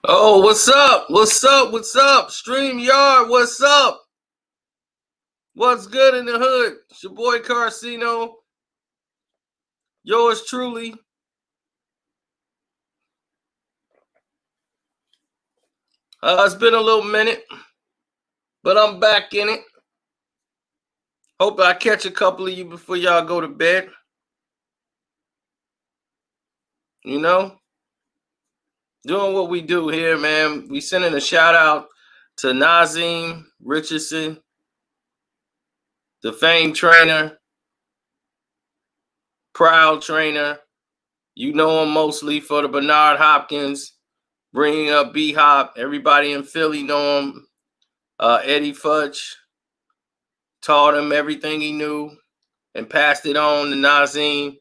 Oh, what's up? What's up? What's up? StreamYard, what's up? What's good in the hood? It's your boy Carcino. Yours truly. It's been a little minute, but I'm back in it. Hope I catch a couple of you before y'all go to bed. You know, doing what we do here, man. We sending a shout out to Naazim, Richardson, the famed trainer, proud trainer. You know him mostly for the Bernard Hopkins, bringing up B-Hop. Everybody in Philly know him. Eddie Futch taught him everything he knew and passed it on to Naazim.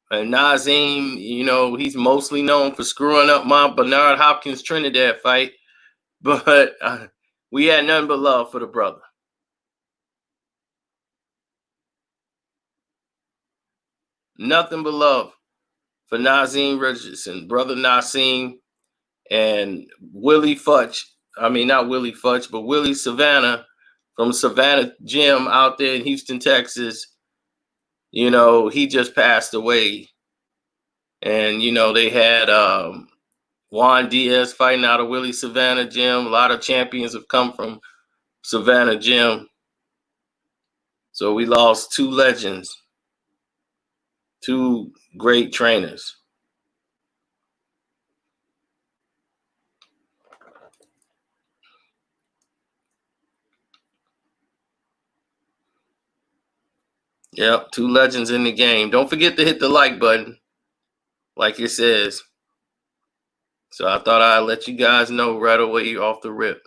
And Naazim, you know, he's mostly known for screwing up my Bernard Hopkins Trinidad fight. But we had nothing but love for the brother. Nothing but love for Naazim Richardson, brother Naazim, and Willie Futch. I mean, not Willie Futch, but Willie Savannah from Savannah Gym out there in Houston, Texas. You know, he just passed away. And, you know, they had Juan Diaz fighting out of Willie Savannah Gym. A lot of champions have come from Savannah Gym. So we lost two legends, two great trainers. Yep, two legends in the game. Don't forget to hit the like button, like it says. So I thought I'd let you guys know right away off the rip.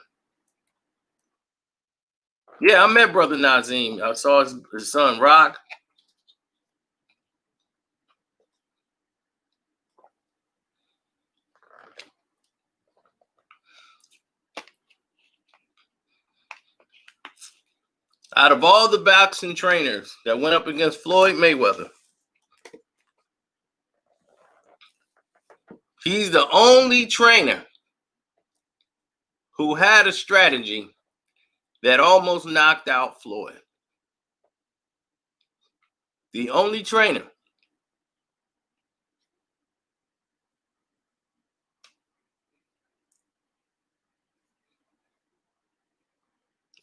Yeah, I met brother Naazim. I saw his son Rock. Out of all the boxing trainers that went up against Floyd Mayweather, he's the only trainer who had a strategy that almost knocked out Floyd. The only trainer.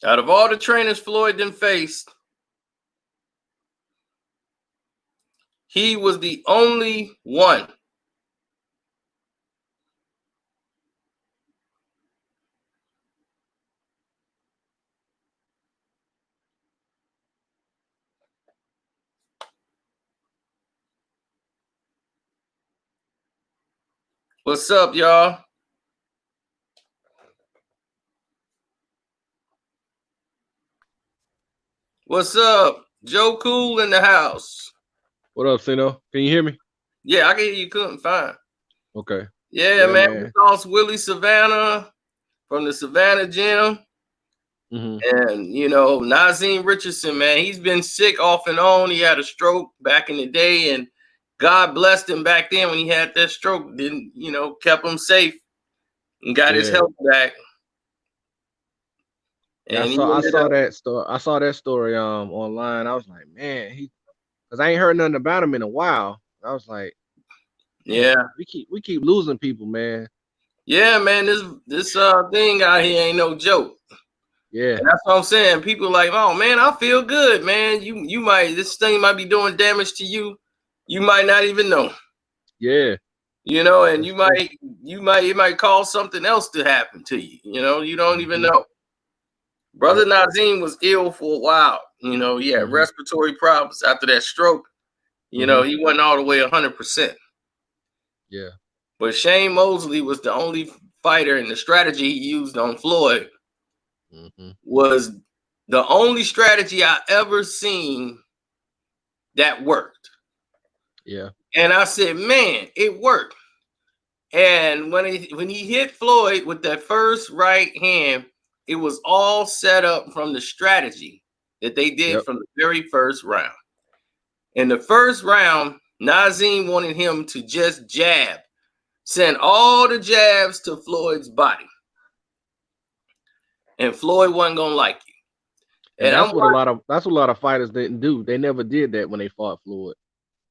Out of all the trainers Floyd then faced, he was the only one. What's up, y'all? What's up? Joe Cool in the house. What up, Sino? Can you hear me? Yeah, I can hear you. Couldn't fine. Okay. Yeah, man. We lost Willie Savannah from the Savannah Gym. And, you know, Naazim Richardson, man, he's been sick off and on. He had a stroke back in the day, and God blessed him back then when he had that stroke. Didn't, you know, kept him safe and got his health back. And I saw that story. I saw that story online. I was like, man, because I ain't heard nothing about him in a while. I was like, yeah, we keep losing people, man. Yeah, man, this thing out here ain't no joke. Yeah, and that's what I'm saying. People like, oh man, I feel good, man. You might, this thing might be doing damage to you. You might not even know. Yeah. You know, and it might cause something else to happen to you. You know, you don't even know. Brother Naazim was ill for a while. You know, he had respiratory problems after that stroke. You know, he wasn't all the way 100%. Yeah. But Shane Mosley was the only fighter, and the strategy he used on Floyd was the only strategy I ever seen that worked. Yeah. And I said, man, it worked. And when he hit Floyd with that first right hand, it was all set up from the strategy that they did from the very first round. In the first round, Naazim wanted him to just jab send all the jabs to Floyd's body. And Floyd wasn't gonna like you. And that's what a lot of fighters didn't do. They never did that when they fought Floyd.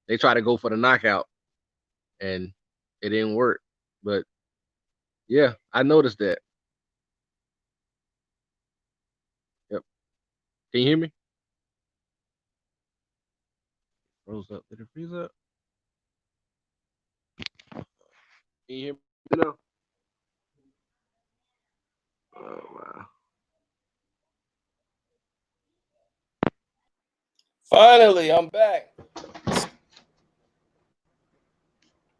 They tried to go for the knockout, and it didn't work. But yeah, I noticed that. Yep. Can you hear me? Froze up. Did it freeze up? Can you hear me now? Oh wow. Finally, I'm back.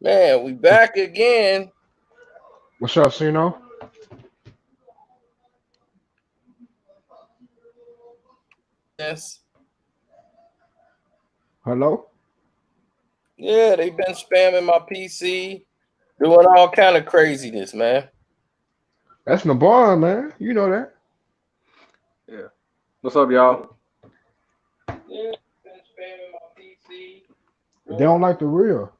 Man, we back again. What's up, Sino? Yes. Hello? Yeah, they've been spamming my PC, doing all kind of craziness, man. That's LeBron, man. You know that. Yeah. What's up, y'all? Yeah, been spamming my PC. They don't like the real.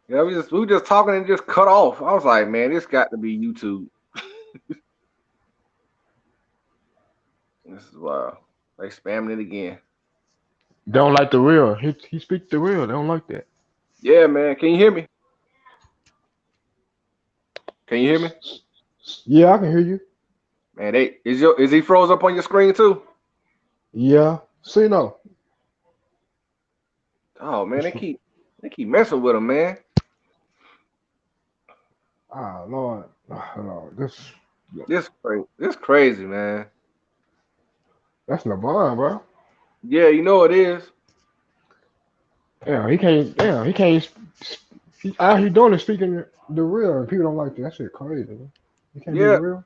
Yeah, we were just talking and just cut off. I was like, man, this got to be YouTube. This is wild. They spamming it again. They don't like the real. He speaks the real. They don't like that. Yeah, man. Can you hear me? Can you hear me? Yeah, I can hear you. Man, is he froze up on your screen too? Yeah. Sino. Oh man, they keep messing with him, man. Ah, Lord. Ah, Lord. This crazy, man. That's LeBron, bro. Yeah, you know it is. Yeah, he can't. Yeah, he can't. All he doing is speaking the real, and people don't like that. That shit crazy. Man. He can't be Yeah. real.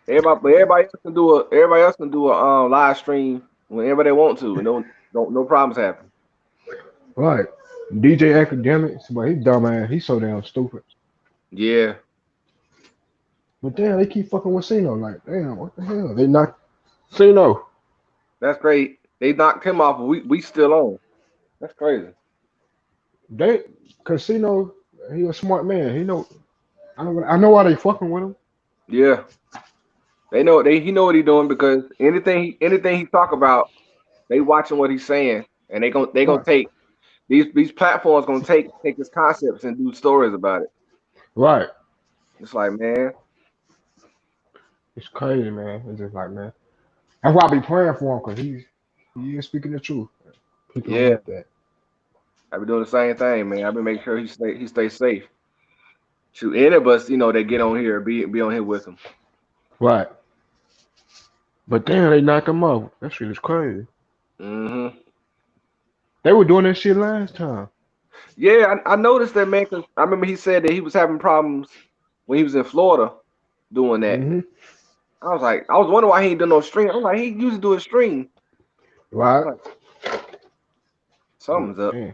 Everybody else can do a live stream whenever they want to, and no problems happen. Right. DJ Academics, but he dumbass. He's so damn stupid. Yeah. But damn, they keep fucking with Sino. Like, damn, what the hell? They knocked Sino. That's great. They knocked him off, but we still on. That's crazy. Casino, he a smart man. He know. I know why they fucking with him. Yeah. He know what he's doing because anything he talk about, they watching what he's saying, and they gonna Right. take these platforms gonna take his concepts and do stories about it. Right. It's like, man, It's crazy, man. It's just like, man. That's why I be praying for him because he is speaking the truth. People don't yeah, like that. I be doing the same thing, man. I be making sure he stay safe. Shoot, any of us, they get on here, be on here with him. Right. But damn, they knocked him off. That shit is crazy. Mm-hmm. They were doing that shit last time. Yeah, I noticed that, man. Cause I remember he said that he was having problems when he was in Florida doing that. Mm-hmm. I was wondering why he ain't doing no stream. I was like, he used to do a stream. Right. Like, something's up. Man.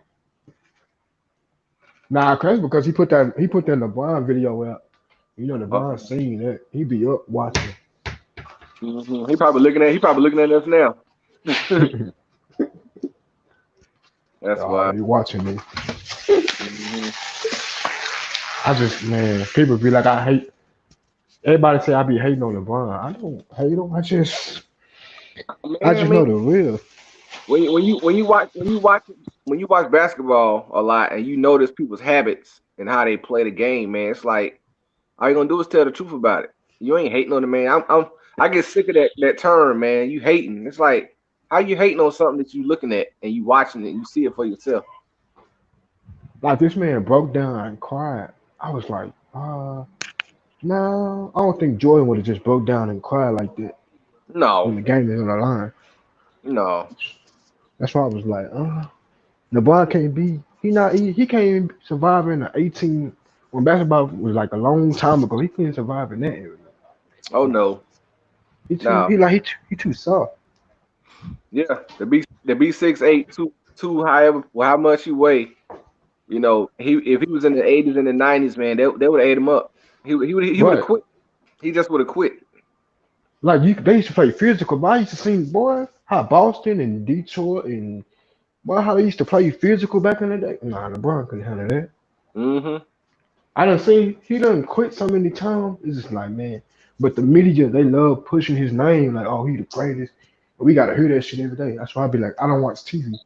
Nah, cause because he put that LeBron video out. You know LeBron seen that. He be up watching. Mm-hmm. He probably looking at us now. That's why He watching me. mm-hmm. I just, man, people be like, I hate. Everybody say I be hating on LeBron. I don't hate him. I just know the real. When you watch basketball a lot and you notice people's habits and how they play the game, man, it's like all you gonna do is tell the truth about it. You ain't hating on the man. I get sick of that term, man. You hating. It's like how you hating on something that you looking at and you watching it and you see it for yourself. Like this man broke down and cried. I was like, no, I don't think Jordan would have just broke down and cried like that when the No, game is on the line. no. That's why I was like, LeBron can't be. He can't even survive in the 18 when basketball was like a long time ago. He couldn't survive in that area. Oh no. He too No. he too soft. Yeah. The be 6'8", two however how much he weigh. If he was in the 80s and the 90s, man, they would have ate him up. He would have Right. quit. He just would have quit. Like they used to play physical, but I used to see boy how Boston and Detroit and boy how they used to play physical back in the day. Nah, LeBron couldn't handle that. Mm-hmm. I done seen he done quit so many times. It's just like, man. But the media, they love pushing his name, like, oh, he the greatest. We gotta hear that shit every day. That's why I be like, I don't watch TV.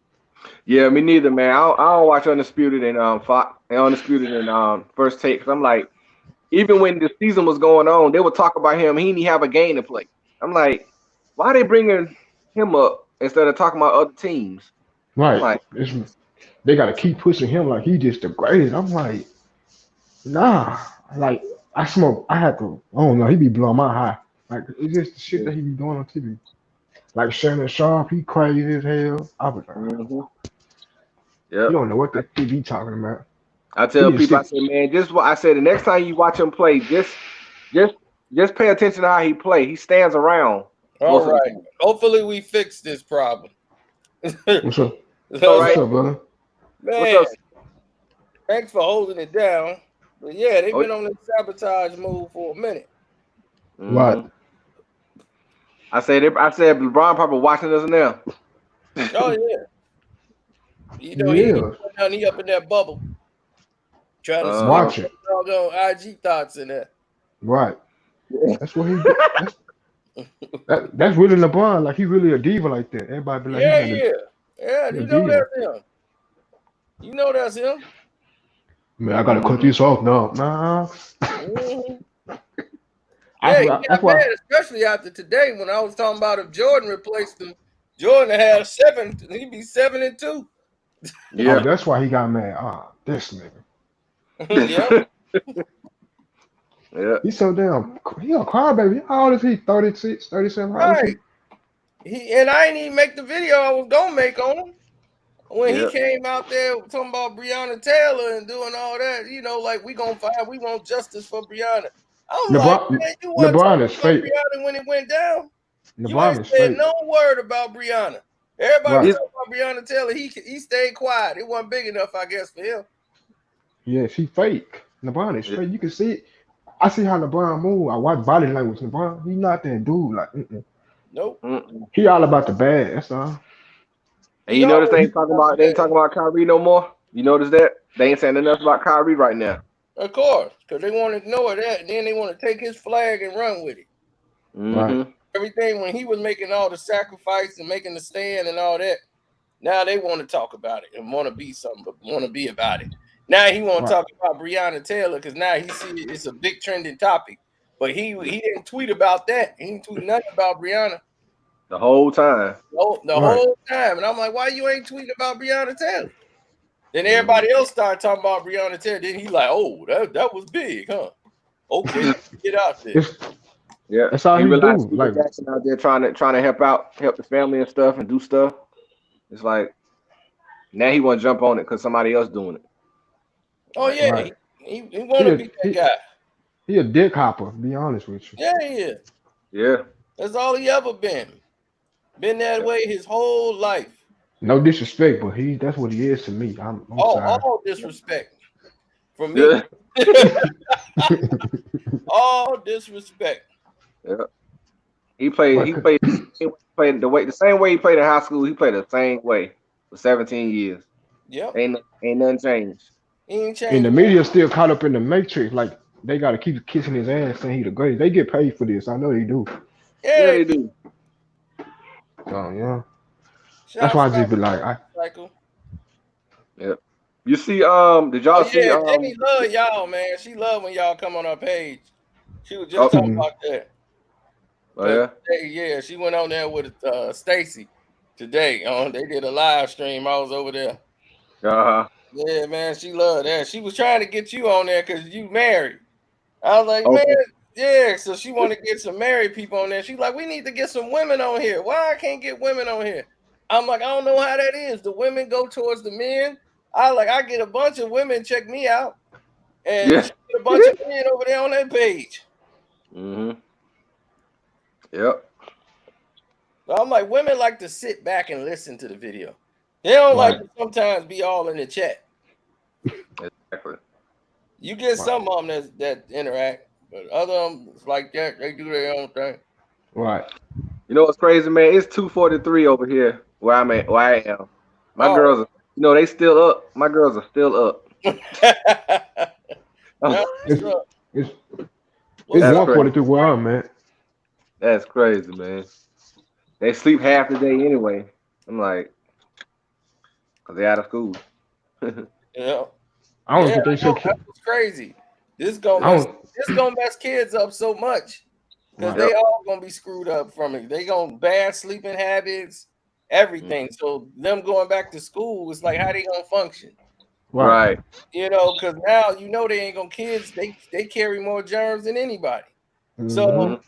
Yeah, me neither, man. I don't watch Undisputed and Fox and Undisputed and First Take. Cause I'm like, even when the season was going on, they would talk about him. He didn't have a game to play. I'm like, why they bringing him up instead of talking about other teams? I'm Right. like, They gotta keep pushing him like he just the greatest. I'm like, nah. Like I had to. I don't know. He be blowing my high. Like it's just the shit that he be doing on TV. Like Shannon Sharp, he crazy as hell. I was like, mm-hmm. you Yep. don't know what that TV talking about. I He tell just people, I sit. say, man, just what I said. The next time you watch him play, just, just pay attention to how he play. He stands around All most of the right. time. Hopefully we fix this problem. What's up? All What's right. up, brother? What's Man, up? thanks for holding it down. But yeah, they've Oh, been on this sabotage move for a minute. Right. mm-hmm. I said LeBron probably watching us now. Oh yeah. You know He he ain't is. doing nothing, he up in that bubble trying to sneak Uh-huh. Watch it. doggone IG thoughts in there. Right. That's what he do. That's really LeBron. Like he really a diva like that. Everybody be like he Yeah, not a, yeah. Yeah, he a you know diva. that's him. You know that's him. Man, I gotta cut Mm-hmm. this off now. Nah. Mhm. That's Yeah, he why. That's got why. mad, especially after today when I was talking about if Jordan replaced him. Jordan had 7, he'd be 7-2. Oh, Yeah. that's why he got mad. Ah, this nigga. Yep. Yeah. He's so damn. He a crybaby. How old is he? 36, 37. How old is Right. he? And I didn't even make the video I was gonna make on him. When he Yeah. came out there talking about Breonna Taylor and doing all that, like we want justice for Breonna. I'm like, LeBron. man, you weren't LeBron is talking about fake. Breonna when it went down. You ain't LeBron is said fake. no word about Breonna. Everybody was Right. He's talking about Breonna Taylor. He stayed quiet. It wasn't big enough, I guess, for him. Yes, he fake. LeBron is yeah. fake. You can see it. I see how LeBron move. I watch body language. LeBron, he not that dude. Like, Nope. Mm-mm. he all about the bad. That's all. And He you notice always they ain't talking about Kyrie no more. You notice that they ain't saying enough about Kyrie right now. of course, because they want to ignore that, and then they want to take his flag and run with it. Right. Mm-hmm. Everything when he was making all the sacrifice and making the stand and all that. Now they want to talk about it and want to be something, but want to be about it. Now he want to Right. talk about Breonna Taylor because now he see it's a big trending topic. But he didn't tweet about that. He didn't tweet nothing about Breonna The whole time. the Right. whole time. And I'm like, why you ain't tweeting about Breonna Taylor? Then Mm-hmm. everybody else started talking about Breonna Taylor. Then he like, oh, that was big, huh? Okay, get out there. It's Yeah. that's all He he realized do. Stephen Like, Jackson out there trying to help the family and stuff and do stuff. It's like now he want to jump on it because somebody else doing it. Oh Like, yeah, right. he want He to a be that guy. he a dick hopper. Be honest with you. Yeah, he is. yeah. That's all he ever been. Been that Yeah. way his whole life. No disrespect, but that's what he is to me. I'm sorry. All disrespect from me. Yeah. All disrespect. Yeah. He Right. played the same way he played in high school. He played the same way for 17 years. Yep. Ain't nothing changed. He ain't And the changed. media still caught up in the matrix. Like they gotta keep kissing his ass saying he the greatest. They get paid for this. I know they do. Yeah, Yeah. they do. So yeah. That's Shouts why I out just be to like, that cycle. Yeah. You see, did Oh y'all see yeah, Jamie love y'all, man. She love when y'all come on her page. She was just oh, talking mm, about that. oh Cause yeah? yeah, she went on there with Stacy today. They did a live stream. I was over there. Uh-huh. Yeah, man, she loved that. She was trying to get you on there because you married. I was like, man, Okay. yeah. So she wanted to get some married people on there. She's like, we need to get some women on here. Why I can't get women on here? I'm like, I don't know how that is. The women go towards the men. I get a bunch of women check me out, and Yeah. she get a bunch of men over there on that page. Mm-hmm. Yep. So I'm like, women like to sit back and listen to the video. They don't like right, to sometimes be all in the chat. Exactly. You get right, some of them that interact, but other them like that, they do their own thing. right. You know what's crazy, man? It's 2:43 over here where I'm at, where I am. My Oh, girls are, they still up. My girls are still up. Nah, It's so, it's what's it's That's up? 142 where I'm at. That's crazy, man. They sleep half the day anyway. I'm like, cause they out of school. Yeah, I don't yeah, think they I know should. that's what's crazy. This gonna I mess. don't. This gonna mess kids up so much because Right. they Yep. all gonna be screwed up from it. They gonna bad sleeping habits, everything. So them going back to school is like how they gonna function. Right. Right. You know, because now you know they ain't gonna kids. They carry more germs than anybody. Mm-hmm. So Mhm.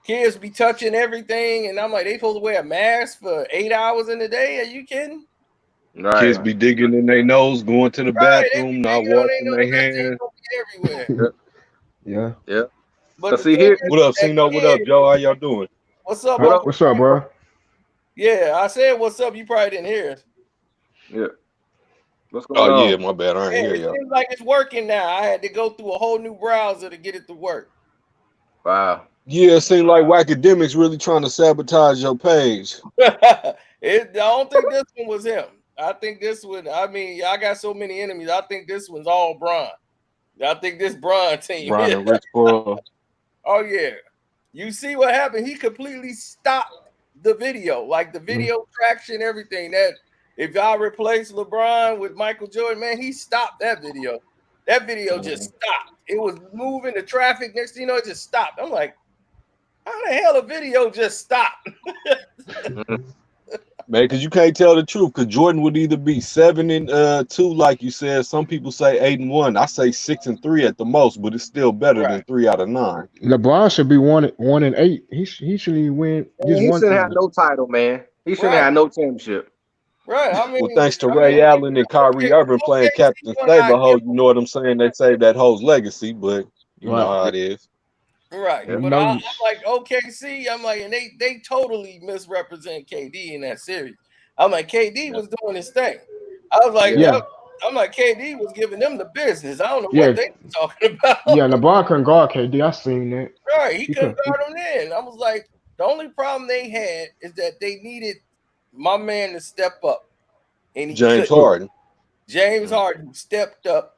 kids be touching everything, and I'm like, they supposed to wear a mask for 8 hours in a day? Are you kidding? Right. Kids be digging in their nose, going to the Right? They be bathroom, not digging on washing their their nose. That thing hands. gonna be everywhere. Yep. Yeah. Yeah. But Cause the see thing here, is, What up, that Cino? What kid, up, Joe? How y'all doing? what's up, what up? Uncle? What's up, bro? Yeah, I said what's up. You probably didn't hear us. Yeah. What's Oh going yeah, on? my bad. I Yeah, ain't hear it y'all. seems like it's working now. I had to go through a whole new browser to get it to work. Wow. Yeah, it seemed like academics really trying to sabotage your page. I don't think this one was him. I think this one. I mean, I got so many enemies. I think this one's all Bron. I think this Bron team. Brian and Rich Pearl. Oh yeah. You see what happened? He completely stopped the video, like the video traction, everything. That if y'all replace LeBron with Michael Jordan, man, he stopped that video. That video just stopped. It was moving the traffic. Next thing you know, it just stopped. I'm like, how the hell a video just stopped? Mhm. Man, because you can't tell the truth. Because Jordan would either be 7-2, like you said. Some people say 8-1. I say 6-3 at the most, but it's still better Right. than 3 out of 9. LeBron should be 1-8. He shouldn't win just Man, he one shouldn't have thing. no title, man. He shouldn't Right. have no championship. Right. Well, thanks to Ray Allen and Kyrie Irving playing okay, Captain Saberho, you know what I'm saying? They saved that whole legacy, but you know Right. how it is. right. Yep. You But know. I'm like, OKC, I'm like, and they totally misrepresent KD in that series. I'm like, KD Yeah. was doing his thing. I was like, Yeah. Yeah. I'm like, KD was giving them the business. I don't know what Yeah. they were talking about. Yeah. LeBron couldn't guard KD. I seen that. Right. He He couldn't could. guard him then. I was like, the only problem they had is that they needed my man to step up. And he James couldn't. Harden. James Harden stepped up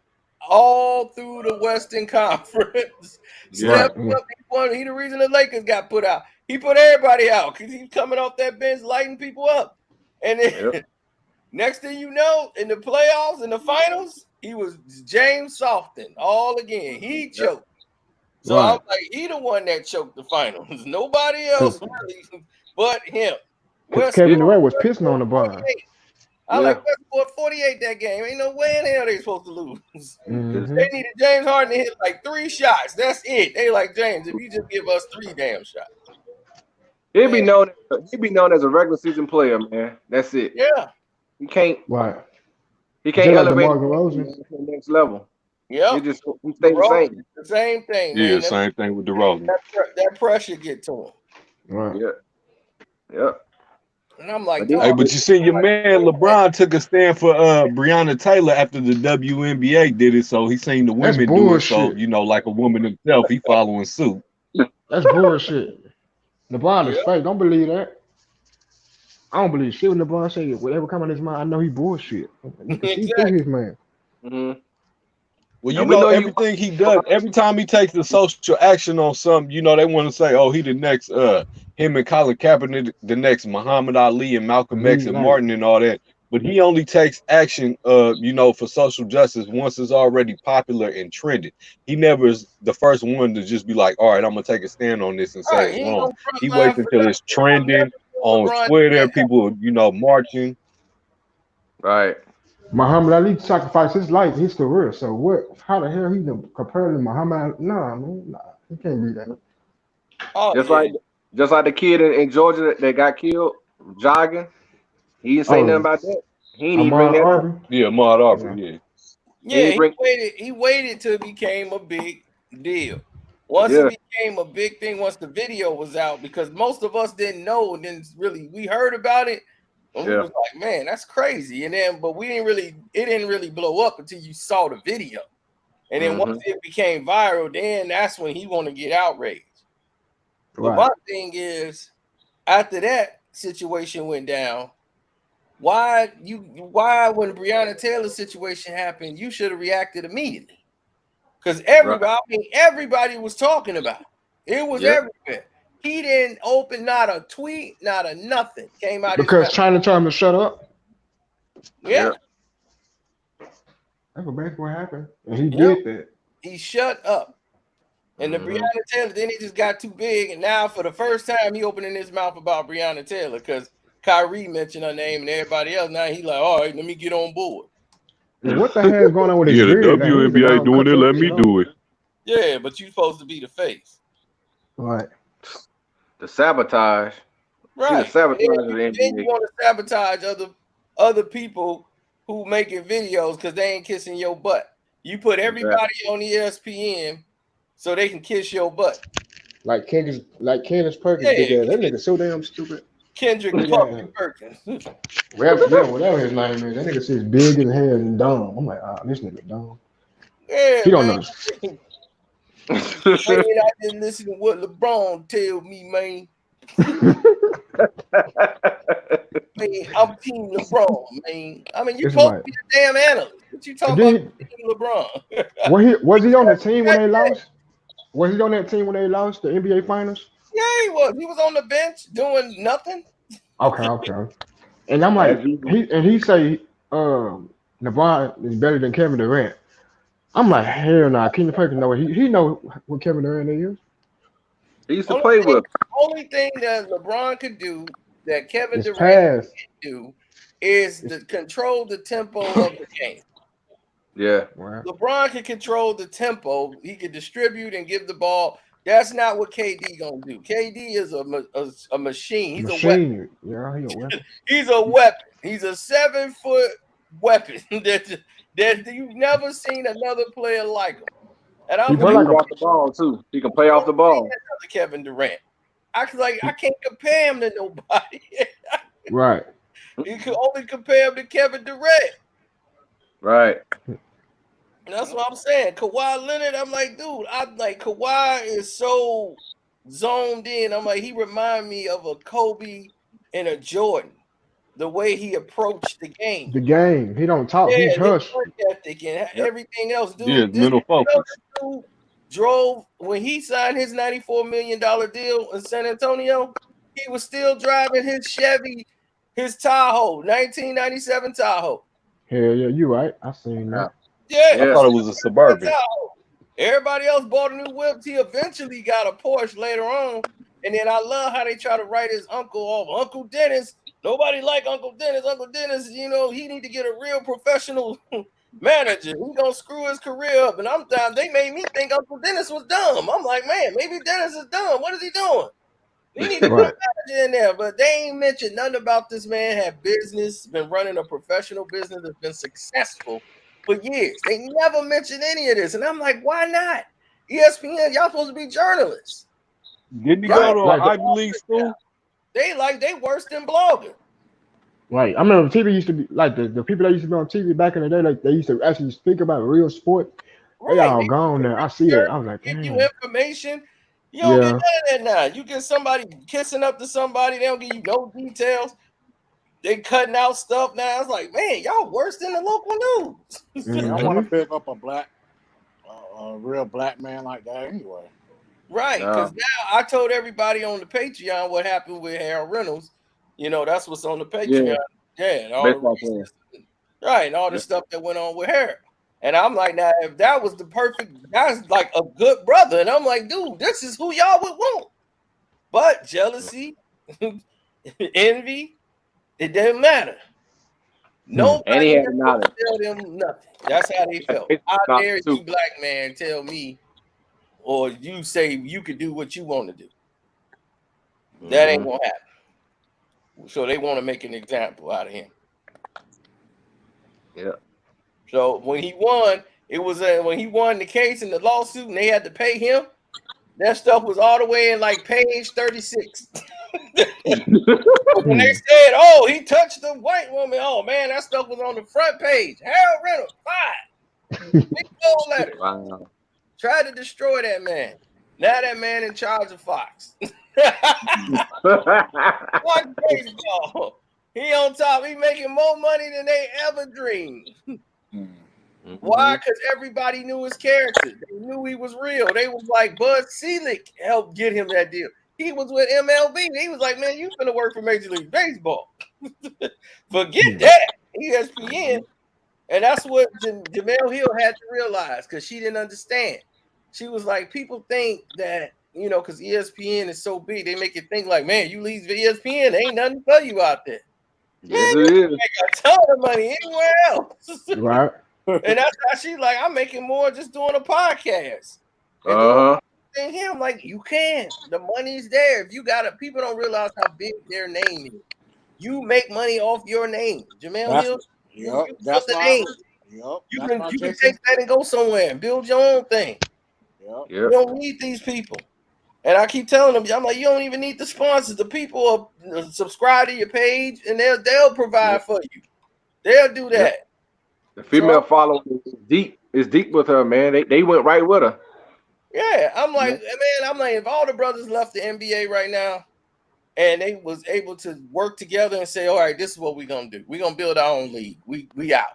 all through the Western Conference. Yeah. Right. Stepped Yeah. up. He the reason the Lakers got put out. He put everybody out because he's coming off that bench lighting people up. And then Yep. next thing you know, in the playoffs, in the finals, he was James Softon all again. He Yep. choked. So I'm Right. like, he the one that choked the finals. Nobody Because else really but him. Kevin Yeah. Durant Westbrook was pissing on LeBron. 48. I Yeah. like Westbrook 48 that game. Ain't no way in hell they supposed to lose. It's- They Mm-hmm. needed James Harden to hit like 3 shots. That's it. They like, James, if you just give us 3 damn shots. He'd Man, be known. He'd be known as a regular season player, man. That's it. yeah. He can't. Right. He Just can't like elevate DeMar his game, DeRozan. man, to the next level. He Yep. just he The stay the road, same. the same thing, Yeah, man. same thing with DeRozan. That pressure get to him. Right. Yeah. Yeah. And I'm like, But then, Hey, dog, but you see, your man LeBron took a stand for Breonna Taylor after the WNBA did it, so he seen the That's women do it. So, bullshit. you know, like a woman himself, he following suit. That's bullshit. LeBron is yeah, fake. Don't believe that. I don't believe shit when LeBron say it. Whatever come out of his mind, I know he bullshit. You can see through exactly. his man. hmm Well, you and we know, know you. everything he does, every time he takes the social action on something, you know, they want to say, oh, he the next, him and Colin Kaepernick, the next Muhammad Ali and Malcolm X and Like, Martin and all that. But he only takes action, you know, for social justice once it's already popular and trended. He never is the first one to just be like, all right, I'm going to take a stand on this and All say right, it's he ain't wrong. no front He line waits for until it's trending on LeBron. Twitter, people, you know, marching. Right. Muhammad Ali sacrificed his life, his career. So what? How the hell he compared to Muhammad Ali? Nah, man, nah, he can't be that. Oh Just yeah, like the kid in Georgia that got killed jogging. He didn't say nothing Oh, about that. He didn't even bring Ahmaud that up. Arbery. Yeah, Ahmaud Yeah. Arbery, yeah. He yeah. didn't bring. He waited till it became a big deal. Once it Yeah. became a big thing, once the video was out, because most of us didn't know, and then really we heard about it, and we Yeah. was like, man, that's crazy. And then, but it didn't really blow up until you saw the video. And then once hmm it became viral, then that's when he want to get outraged. But Right. my thing is, after that situation went down, why when Breonna Taylor's situation happened, you should have reacted immediately. Because everybody was talking about it. It was everywhere. He didn't open not a tweet, not a nothing came out his Because mouth. China told him to shut up. Yeah. That's what basically what happened. And he did that. He shut up. And the Breonna Taylor, then he just got too big. And now for the first time, he opening his mouth about Breonna Taylor because Kyrie mentioned her name and everybody else. Now he like, all right, let me get on board. And what the hell is going on with his Yeah, the beard? WNBA doing it. Let me do it. Yeah, but you supposed to be the face. Right. The sabotage. Right. The sabotage of the Then NBA. you want to sabotage other people who making videos because they ain't kissing your butt. You put everybody on ESPN so they can kiss your butt. Like Candace Perkins did that. That nigga so damn stupid. Kendrick Perkins. Whatever his name is. That nigga seems big as hell and dumb. I'm like, this nigga dumb. Yeah, he don't know. Man, I didn't listen to what Lebron tell me, man. Man, I'm Team LeBron, man. I mean, you supposed to be a damn analyst. What you talking about, Team LeBron? Was he on the team when they lost? Was he on that team when they lost the NBA Finals? Yeah, he was. He was on the bench doing nothing. Okay. And I'm like, he say LeBron is better than Kevin Durant. I'm like, hell nah. Kendrick Perkins know he know what Kevin Durant is. He used to play with. Only thing that LeBron could do that Kevin Durant can't do is to control the tempo of the game. Yeah. Wow. LeBron can control the tempo. He can distribute and give the ball. That's not what KD gonna do. KD is a machine. He's a weapon. Yeah, he's a weapon. He's a weapon. He's a 7-foot weapon that you've never seen another player like him. And I'm play off the ball too. He can play off the ball. Kevin Durant. I can't compare him to nobody. Right. You can only compare him to Kevin Durant. Right. That's what I'm saying. Kawhi Leonard, I'm like, dude, Kawhi is so zoned in. I'm like, he remind me of a Kobe and a Jordan. The way he approached the game. He don't talk. He's hush. Work ethic and everything else, dude. Yeah, mental focus. Dude drove when he signed his $94 million deal in San Antonio. He was still driving his Chevy, his Tahoe, 1997 Tahoe. Hell yeah, you right. I seen that. Yeah, I thought it was a Suburban. Everybody else bought a new whip. He eventually got a Porsche later on. And then I love how they try to write his uncle off. Uncle Dennis. Nobody like Uncle Dennis. Uncle Dennis, he need to get a real professional manager. He gonna screw his career up. And I'm down. They made me think Uncle Dennis was dumb. I'm like, man, maybe Dennis is dumb. What is he doing? He need to put a manager in there. But they ain't mentioned nothing about this man. Had business, been running a professional business that's been successful for years. They never mentioned any of this. And I'm like, why not? ESPN, y'all supposed to be journalists. Didn't he go to an Ivy League school? They worse than blogging. Right. I remember TV used to be like the people that used to be on TV back in the day, like they used to actually speak about real sport. Right. They all gone now. I see that. I was like, give you information. You don't get none of that now. You get somebody kissing up to somebody, they don't give you no details. They cutting out stuff now. It's like, man, y'all worse than the local news. I want to pick up a real black man like that anyway. Right, because now I told everybody on the Patreon what happened with Harold Reynolds. That's what's on the Patreon. Yeah, and all and all the stuff that went on with Harold. And I'm like, now, if that was that's like a good brother. And I'm like, dude, this is who y'all would want. But jealousy, envy, it didn't matter. Nobody had to tell them nothing. That's how they felt. How dare you, black man, tell me, or you say you could do what you want to do. That ain't gonna happen. So they want to make an example out of him. Yeah. So when he won, it was when he won the case in the lawsuit and they had to pay him. That stuff was all the way in like page 36. When they said, "Oh, he touched the white woman," oh man, that stuff was on the front page. Harold Reynolds, 5 big gold letters. Wow. Tried to destroy that man. Now that man in charge of Fox. Watch baseball. He on top. He making more money than they ever dreamed. Mm-hmm. Why? Because everybody knew his character. They knew he was real. They was like, Bud Selig helped get him that deal. He was with MLB. He was like, man, you finna work for Major League Baseball. Forget that. ESPN. And that's what Jemele Hill had to realize because she didn't understand. She was like, people think that, because ESPN is so big, they make you think like, man, you leave ESPN, ain't nothing for you out there. Yes, Man, it you is. make a ton of money anywhere else. Right. And that's how she's like, I'm making more just doing a podcast. And doing him, like, you can. The money's there. If you got it, people don't realize how big their name is. You make money off your name. Jemele Hill, you that's the why. name. Yep, You can take that and go somewhere and build your own thing. Yep. You don't need these people. And I keep telling them, I'm like, you don't even need the sponsors. The people will subscribe to your page and they'll provide for you. They'll do that. The female following is deep. It's deep with her, man. They went right with her. Yeah, I'm like, man, if all the brothers left the NBA right now and they was able to work together and say, all right, this is what we're gonna do. We're gonna build our own league. We out.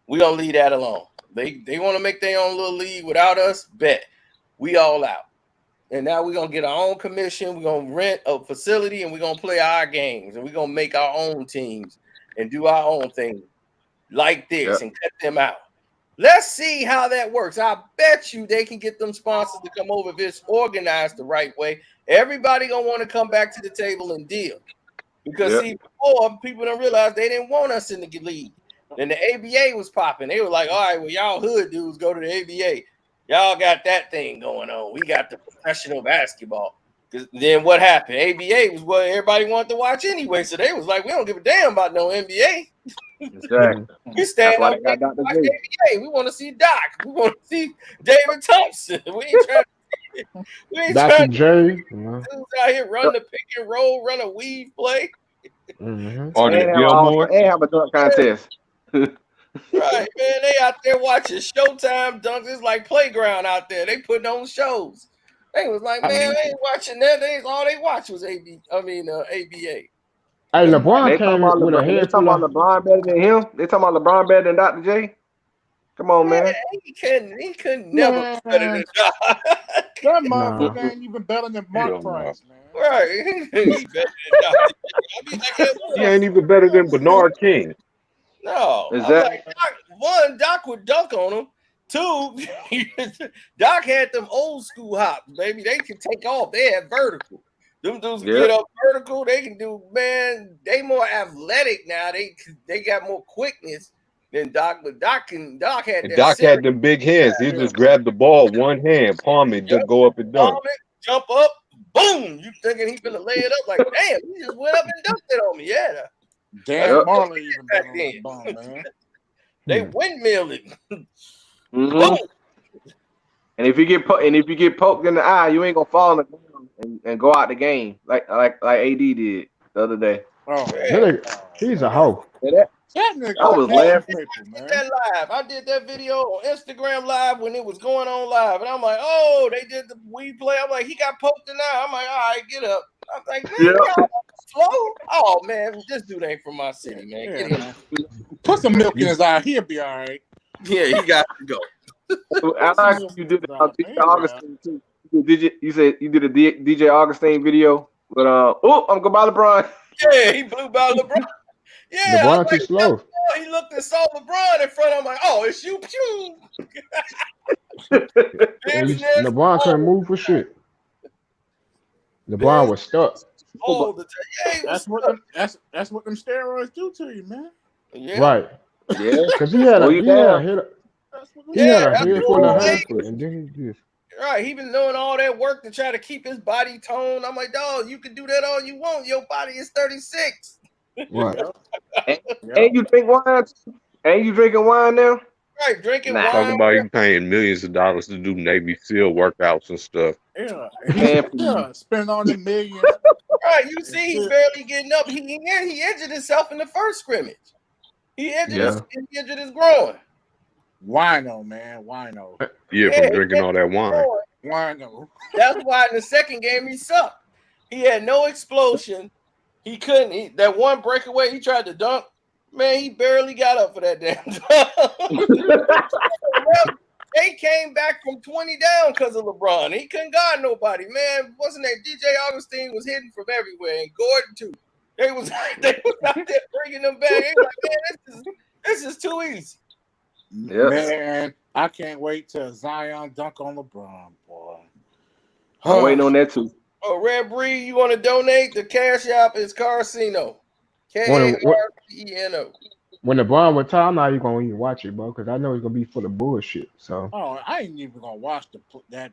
We're gonna leave that alone. They want to make their own little league without us, bet. We all out. And now we're gonna get our own commission. We're gonna rent a facility and we're gonna play our games and we're gonna make our own teams and do our own thing like this and cut them out. Let's see how that works. I bet you they can get them sponsors to come over if it's organized the right way. Everybody gonna want to come back to the table and deal. Because see, before people don't realize they didn't want us in the league. Then the ABA was popping. They were like, all right, well, y'all hood dudes go to the ABA. Y'all got that thing going on. We got the professional basketball. Because then what happened? ABA was what everybody wanted to watch anyway. So they was like, we don't give a damn about no NBA. Exactly. We stand up and watch ABA. We want to see Doc. We want to see David Thompson. We ain't trying Dr. J. dudes out here run the pick and roll, run a weave play. Or the Gilmore. And have a dunk contest. Right, man. They out there watching Showtime dunks. It's like playground out there. They putting on shows. They was like, man, they ain't watching that. All they watch was ABA. Hey, LeBron came with a head full of. They talking about LeBron better than him. They talking about LeBron better than Dr. J. Come on, man. He couldn't never be better than Doc. That motherfucker ain't even better than Mark Price, man. Right. He's better than Doc. He ain't even better than Bernard King. No. Exactly. Like, Doc would dunk on him. Two, Doc had them old school hops, baby. They can take off. They had vertical. Them dudes can get up vertical. They can do, man. They more athletic now. They got more quickness than Doc. But Doc had them big hands. He just grabbed the ball one hand, palm it, just go up and dunk. Palm it, jump up, boom. You thinking he finna lay it up like, damn, he just went up and dunked it on me. Yeah. Dan Marley even back then, man. They windmilling. Mm-hmm. And if you get poked in the eye, you ain't gonna fall on the ground and go out the game like AD did the other day. Oh, he's a hoe. That nigga, I was laughing. I did that video on Instagram live when it was going on live, and I'm like, oh, they did the weed play. I'm like, he got poked in the eye. I'm like, all right, get up. I'm like, man, y'all slow. Oh man, this dude ain't from my city, man. Get him. Put some milk in his eye. He'll be all right. Yeah, he got to go. I like you did DJ Augustine too. You said you did a DJ Augustine video, but I'm going by LeBron. Yeah, he blew by LeBron. Yeah, LeBron too slow. He looked and saw LeBron in front of him. Like, oh, it's you. LeBron couldn't move for shit. LeBron was stuck. That's what them steroids do to you, man. Yeah. Right. Yeah, because he had a head full of hassle, and then he just. Right, he been doing all that work to try to keep his body toned. I'm like, dog, you can do that all you want. Your body is 36. Right. And you drink wine? And you drinking wine now? Right, drinking wine. Talking about you paying millions of dollars to do Navy SEAL workouts and stuff. Yeah, spend all the millions. Right, you see, he's barely getting up. He injured himself in the first scrimmage. He injured his groin. Wino, man, wino. Yeah, from drinking all that wine. Wino. That's why in the second game he sucked. He had no explosion. He couldn't. That one breakaway, he tried to dunk. Man, he barely got up for that damn dunk. They came back from 20 down because of LeBron. He couldn't guard nobody, man. Wasn't that DJ Augustine was hitting from everywhere, and Gordon too. They was out there bringing them back. They was like, man, this is too easy. Yep. Man, I can't wait till Zion dunk on LeBron, boy. I'm waiting on that too. Oh, Red Bree, you want to donate? The cash app is Carcino. Carceno. When LeBron retire, I'm not even gonna even watch it, bro, because I know it's gonna be full of bullshit. So I ain't even gonna watch that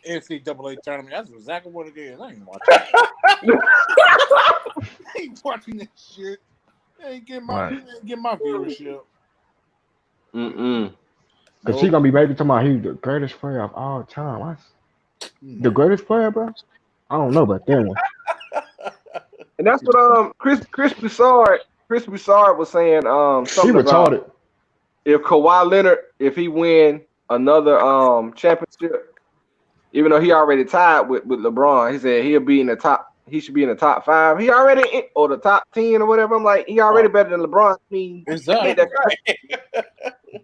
NCAA tournament. That's exactly what it is. I ain't watching it. I ain't watching that shit. I ain't get my viewership. Because he gonna be making talking about he's the greatest player of all time. The greatest player, bro? I don't know about that one. And that's what Chris Broussard was saying. Something He retarded. About if Kawhi Leonard, if he win another championship, even though he already tied with LeBron, he said he'll be in the top. He should be in the top 5. He already or the top 10 or whatever. I'm like, he already better than LeBron. I mean, exactly.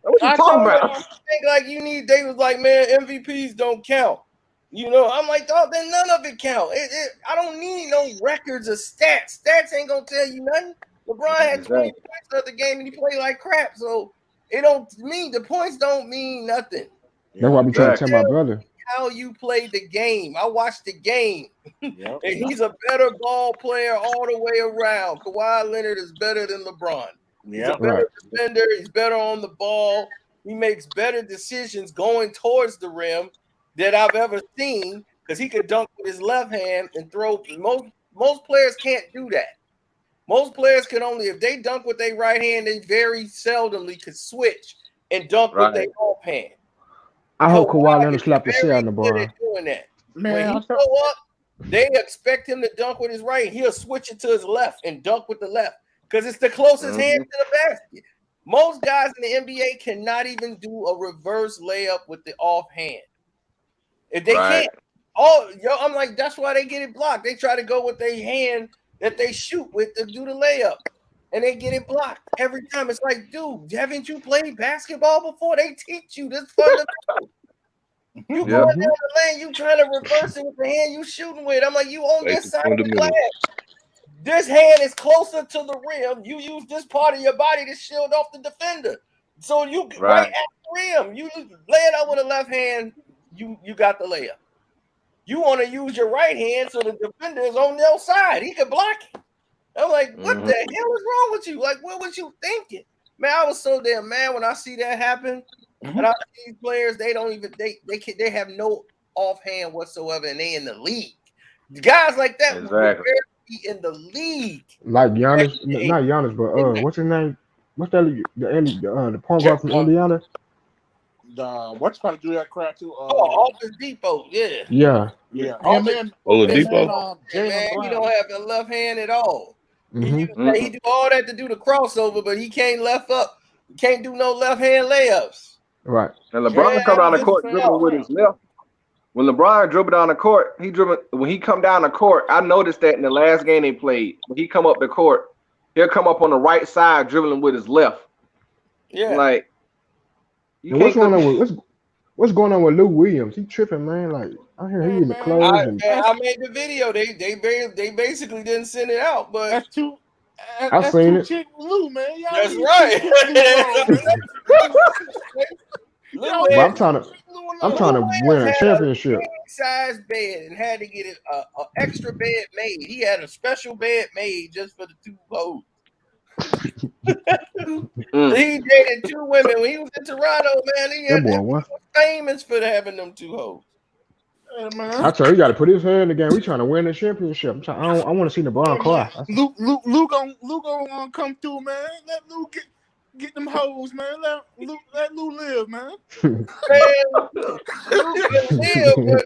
What you talking about? Like you need. They was like, man, MVPs don't count. You know, I'm like, dog, then none of it count. I don't need no records or stats. Stats ain't gonna tell you nothing. LeBron had 20 points the other game and he played like crap. So it don't mean the points don't mean nothing. That's why I be trying to tell my brother. How you play the game. I watched the game. Yep. And he's a better ball player all the way around. Kawhi Leonard is better than LeBron. He's a better defender. He's better on the ball. He makes better decisions going towards the rim that I've ever seen because he could dunk with his left hand and throw. Most players can't do that. Most players can only, if they dunk with their right hand, they very seldomly could switch and dunk with their left hand. I hope Kawhi Leonard slapped the shit out of LeBron. Doing that. Man, when he go up, they expect him to dunk with his right. He'll switch it to his left and dunk with the left because it's the closest hand to the basket. Most guys in the NBA cannot even do a reverse layup with the offhand. If they can't, I'm like, that's why they get it blocked. They try to go with their hand that they shoot with to do the layup, and they get it blocked every time. It's like, dude, haven't you played basketball before? They teach you this fundamental. You going down the lane, you trying to reverse it with the hand you shooting with. I'm like, you on this side of the glass. This hand is closer to the rim. You use this part of your body to shield off the defender. So you right at the rim. You lay it up with a left hand. You got the layup. You want to use your right hand so the defender is on their side. He can block it. I'm like, what the hell is wrong with you? Like, what was you thinking? Man, I was so damn mad when I see that happen. And I see these players, they don't even they have no offhand whatsoever, and they in the league. Guys like that would be in the league. Like Giannis, not Giannis, but what's his name? What's that? The point guard from Indiana. What's about to do that crap too? Office Depot, yeah. And then Depot. Man, he don't have a left hand at all. He do all that to do the crossover, but he can't left up. He can't do no left hand layups. Right. And LeBron come down the court dribbling with his left. When LeBron dribbled down the court, when he come down the court, I noticed that in the last game they played, when he come up the court, he'll come up on the right side dribbling with his left. Yeah. Like what's going on with Lou Williams? He tripping, man. Like I hear he in the clothes. I made the video. They basically didn't send it out, but that's too. I've seen it. Chick Lou, man. That's right. I'm trying to win a championship. Size bed and had to get an extra bed made. He had a special bed made just for the two hoes. He dated 2 women when he was in Toronto, man. He was famous for having them 2 hoes. I tell you, he got to put his hand in the game. We trying to win the championship. I want to see LeBron cry. Lou gonna come through, man. Let Lou get them hoes, man. Let Lou live, man. Man, Lou can live, but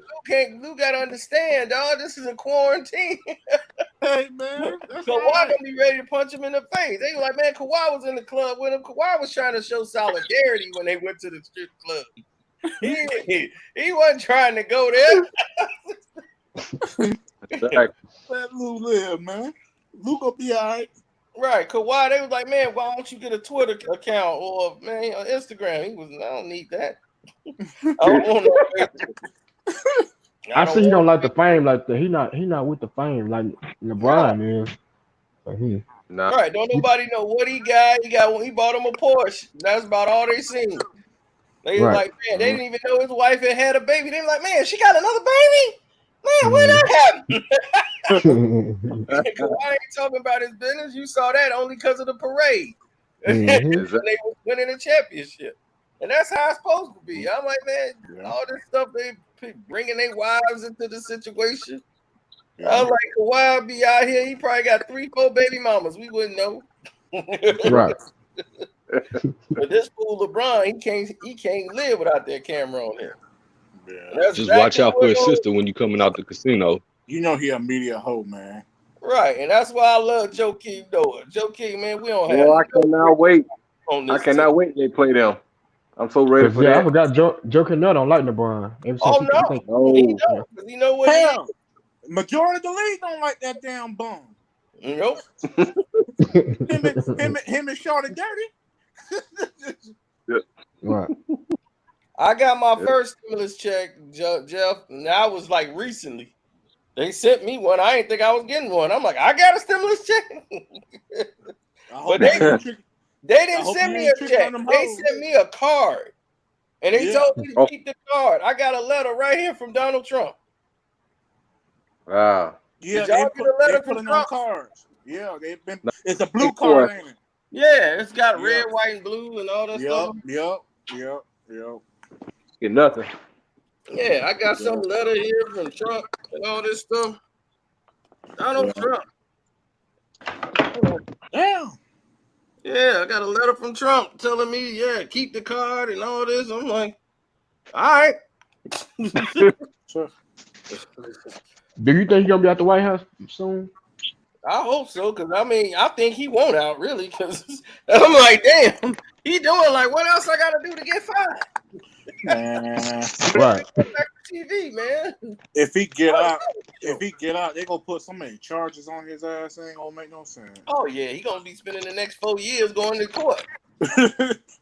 Lou got to understand, dog. This is a quarantine. Hey, man. Kawhi gonna be ready to punch him in the face. They were like, man, Kawhi was in the club with him. Kawhi was trying to show solidarity when they went to the strip club. He wasn't trying to go there. Exactly. Let Lou live, man. Lou gonna be all right. Right, Kawhi, they was like, man, why don't you get a Twitter account or man on Instagram? He was, I don't need that. I don't want no Facebook. I see he want don't like the fame like that. He not with the fame like LeBron is. So he, Nah. Right, don't nobody know what he got. He bought him a Porsche. That's about all they seen. They was Right. like, man, they didn't even know his wife had a baby. They were like, man, she got another baby? Man, when that happened? Kawhi ain't talking about his business. You saw that only because of the parade. And they was winning a championship. And that's how it's supposed to be. I'm like, man, all this stuff, they bringing their wives into the situation. I'm like, Kawhi be out here. He probably got 3-4 baby mamas. We wouldn't know. Right. But this fool LeBron, he can't live without that camera on him. Yeah. Just watch out for his sister when you coming out the casino. You know he a media hoe, man. Right, and that's why I love Joe King doing. Joe King, man, we don't have. Well, I cannot wait. On I this cannot wait till they play them. I'm so ready for that. I forgot Joe Cannell don't like LeBron. Oh no, he don't. Because you know what? Hell, majority of the league don't like that damn bum. Nope. him and Shorty Dirty. Right. I got my first stimulus check, Jeff, and that was like recently. They sent me one. I didn't think I was getting one. I'm like, I got a stimulus check. But they didn't send me a check. They sent me a card. And they told me to keep the card. I got a letter right here from Donald Trump. Wow. Yeah, Did y'all get a letter from on Trump? cards. Yeah, it's a blue card, ain't it? Yeah, it's got red, white, and blue and all that stuff. Yep. Get nothing. Yeah, I got some letter here from Trump and all this stuff. Donald Trump. Damn. Yeah, I got a letter from Trump telling me, keep the card and all this. I'm like, all right. Do you think he's gonna be at the White House soon? I hope so, because I think he won't out really. Because I'm like, damn, he doing like, what else I got to do to get fired? Right. TV, man. If he get out, they gonna put so many charges on his ass. It ain't gonna make no sense. Oh yeah, he gonna be spending the next 4 years going to court.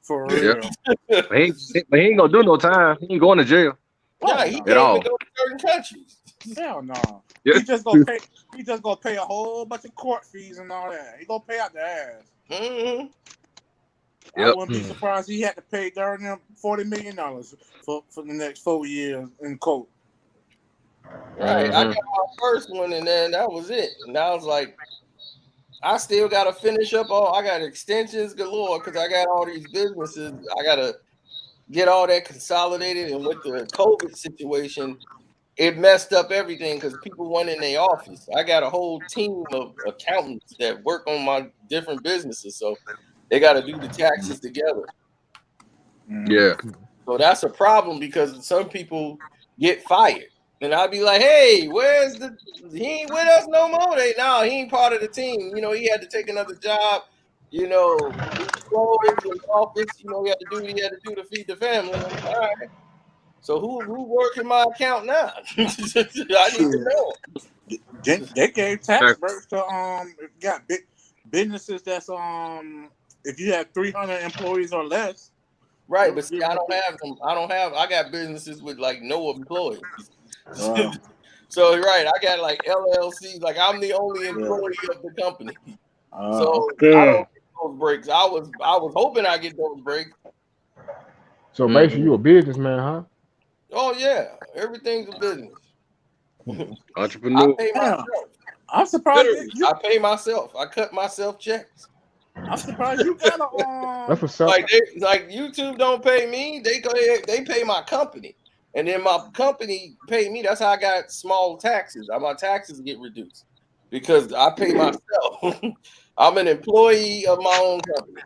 For real. But he ain't gonna do no time. He ain't going to jail. Yeah, he can't at all. even go to certain countries. Hell no. Yeah. He just gonna pay. He just gonna pay a whole bunch of court fees and all that. He gonna pay out the ass. Mm-hmm. I wouldn't be surprised he had to pay $40 million for the next 4 years in court. Right. I got my first one, and then that was it. And I was like, I still got to finish up I got extensions galore because I got all these businesses. I got to get all that consolidated. And with the COVID situation, it messed up everything because people weren't in their office. I got a whole team of accountants that work on my different businesses. So they got to do the taxes together. Yeah. So that's a problem because some people get fired. And I'd be like, hey, he ain't with us no more. He ain't part of the team. You know, he had to take another job. You know, clothes in office. You know, he had to do what he had to do to feed the family. I'm like, all right. So who working my account now? I need to know. They gave tax breaks to got big businesses that's if you have 300 employees or less. Right, but see, I don't have them. I got businesses with like no employees. Wow. So right, I got like LLCs. Like I'm the only employee of the company. So I don't get those breaks. I was hoping I get those breaks. So basically, you a businessman, huh? Oh yeah, everything's a business. Entrepreneur. I pay myself. I'm surprised. I pay myself. I cut myself checks. I'm surprised you got a That's what's up. Like YouTube don't pay me. They pay my company, and then my company pay me. That's how I got small taxes. My taxes get reduced because I pay myself. I'm an employee of my own company.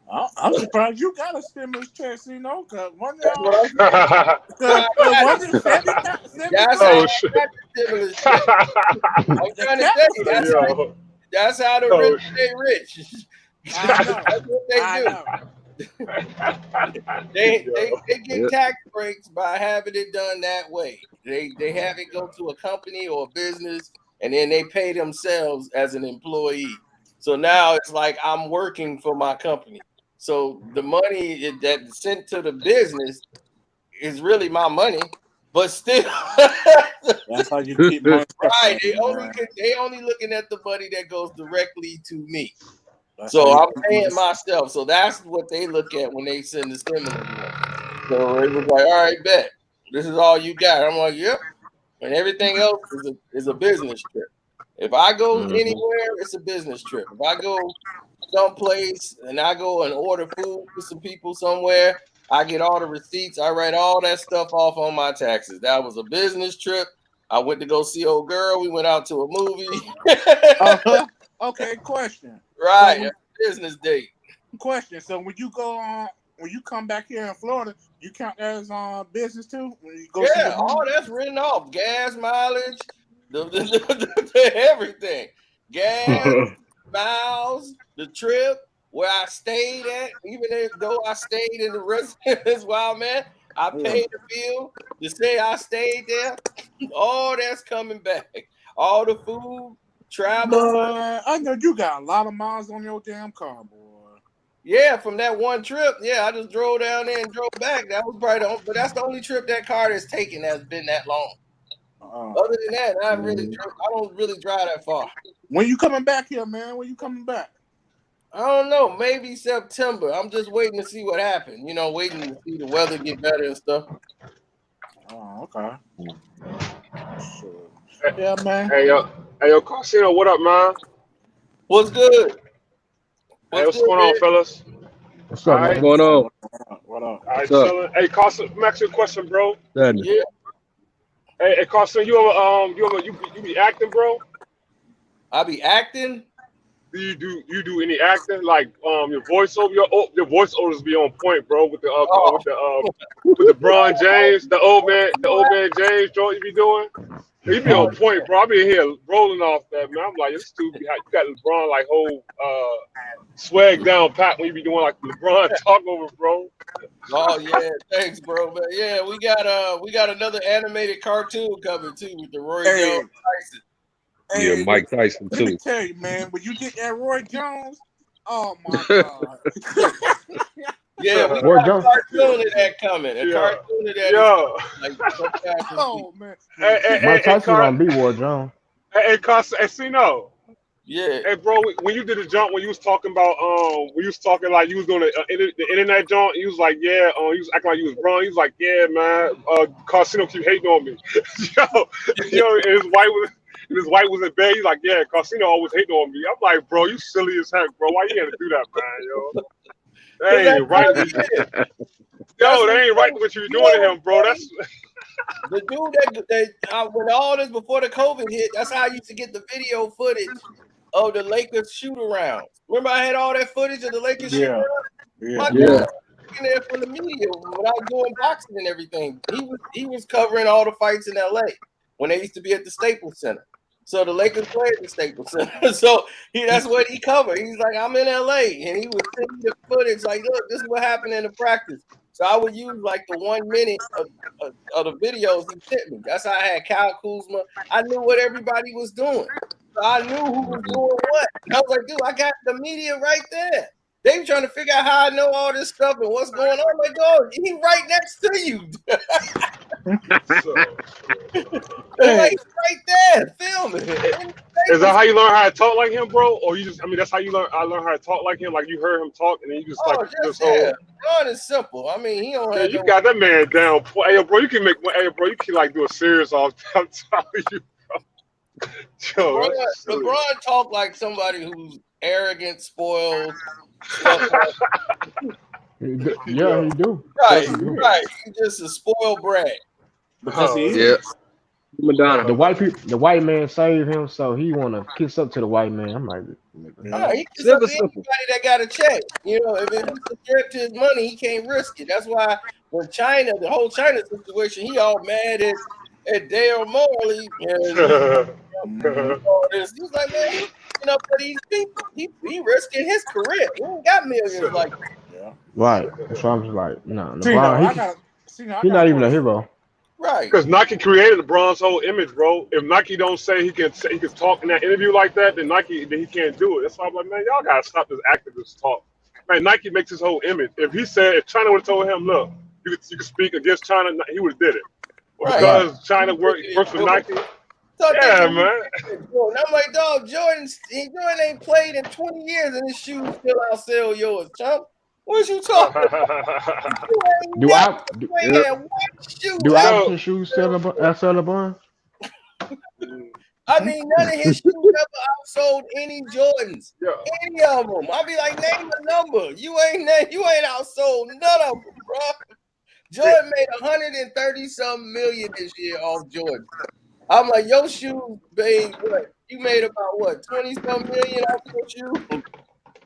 I'm surprised you got a stimulus check, you know, because one That's how I got the stimulus check. I'm trying to tell you, that's how the rich stay rich. I know. That's what they do. They get tax breaks by having it done that way. They have it go to a company or a business, and then they pay themselves as an employee. So now it's like I'm working for my company. So the money that's sent to the business is really my money, but still, That's how you keep money. right? They only looking at the money that goes directly to me. That's So how I'm you paying myself. So that's what they look at when they send the stimulus. So it was like, all right, bet. This is all you got. I'm like, yep. And everything else is a business trip. If I go anywhere, it's a business trip. If I go someplace and I go and order food for some people somewhere, I get all the receipts. I write all that stuff off on my taxes. That was a business trip. I went to go see old girl. We went out to a movie. Okay, question. Right, So business date. Question. So when you go on, when you come back here in Florida, you count that as business too? When you go see Yeah, the all movie? that's written off. Gas mileage, the everything. Gas, miles, the trip, where I stayed at, even though I stayed in the residence wild man, I paid the bill to say I stayed there. All that's coming back. All the food, travel. But I know you got a lot of miles on your damn car, boy. Yeah, from that one trip, yeah, I just drove down there and drove back. That was probably but that's the only trip that car has taken that's been that long. Other than that, I don't really drive that far. When you coming back here, man? When you coming back? I don't know, maybe September. I'm just waiting to see what happens. You know, waiting to see the weather get better and stuff. Oh, okay. Sure. Yeah, man. Hey yo, Carsino, what up, man? What's good? What's going on, fellas? What's up, All right. man? What's going on? What up? All right, chilling. Hey, Carson, let me ask you a question, bro. Yeah, Hey, Carson, you be acting, bro? I be acting. Do you do any acting? Like your voiceover, your voiceovers be on point, bro. With the Bron James, the old man James joint you be doing. He be on point, bro. I be in here rolling off that, man. I'm like, this dude, you got LeBron like whole swag down pat when you be doing like LeBron talk over, bro. Oh yeah, thanks, bro. But yeah, we got another animated cartoon coming too with the Roy Jones Tyson. Hey, Yeah, Mike Tyson let me too. tell you, man. When you get that Roy Jones, oh my god. Yeah, we Roy got a Jones. cartoon of that coming. A cartoon of that. Is like sometime this Oh man. Mike Tyson gonna beat Roy Jones. Hey, Carson, see no. Yeah. Hey, bro, when you did the jump, when you was talking about, when you was talking like you was doing the internet jump, you was like, yeah, you was acting like you was wrong. You was like, yeah, man, Carsino keep hating on me. yo, and his wife was in bed. He's like, yeah, Carsino always hating on me. I'm like, bro, you silly as heck, bro. Why you had to do that, man, yo? That ain't right. Yo, that ain't right what you're doing to him, bro. That's the dude that when all this before the COVID hit. That's how I used to get the video footage of the Lakers shoot arounds. Remember, I had all that footage of the Lakers shoot around. My dad was in there from the media when I was doing boxing and everything. He was covering all the fights in LA when they used to be at the Staples Center. So the Lakers played at the Staples Center. So that's what he covered. He's like, I'm in LA, and he would send me the footage. Like, look, this is what happened in the practice. So I would use like the 1 minute of the videos he sent me. That's how I had Kyle Kuzma. I knew what everybody was doing. So I knew who was doing what. I was like, dude, I got the media right there. They were trying to figure out how I know all this stuff and what's going on. I'm like, oh, he right next to you. Like right there, filming. Is that how you learn how to talk like him, bro? Or you just, I mean, that's how you learn. I learned how to talk like him. Like you heard him talk, and then you just Ron is simple. I mean, he don't have. You got that man down. Hey, bro, you can make. Hey, bro, you can like do a series off. I'm telling you, bro. Yo, LeBron talk like somebody who's arrogant, spoiled. Yeah, he do. Right. He's just a spoiled brat. Because Madonna. The white man saved him, so he wanna kiss up to the white man. I'm like, he kiss up to anybody that got a check. You know, if it's a threat to his money, he can't risk it. That's why when China, the whole China situation, he all mad at Dale Morley and he's like, man, he's up for these people. He risking his career. He ain't got millions like that. Right. That's why I'm just like, nah, See, now, I LeBron, got I he's got not a even a question. hero. Right. Because Nike created LeBron's whole image, bro. If Nike don't say he can talk in that interview like that, then he can't do it. That's why I'm like, man, y'all gotta stop this activist talk. Man, Nike makes his whole image. If China would have told him, look, you can speak against China, he would have did it. But Right. because China works for Nike, So yeah, man. Jordan. I'm like, dog, Jordan ain't played in 20 years and his shoes still outsell yours, chump. What you talking about? You ain't Do never I do, playing one shoe. do Yo. Iverson shoes sell LeBron? I mean, none of his shoes ever outsold any Jordans. Yeah. Any of them. I'll be like, name a number. You ain't outsold none of them, bro. Jordan made 130-something million this year off Jordan. I'm like, your shoes made what? You made about what? 20-something million off your shoes?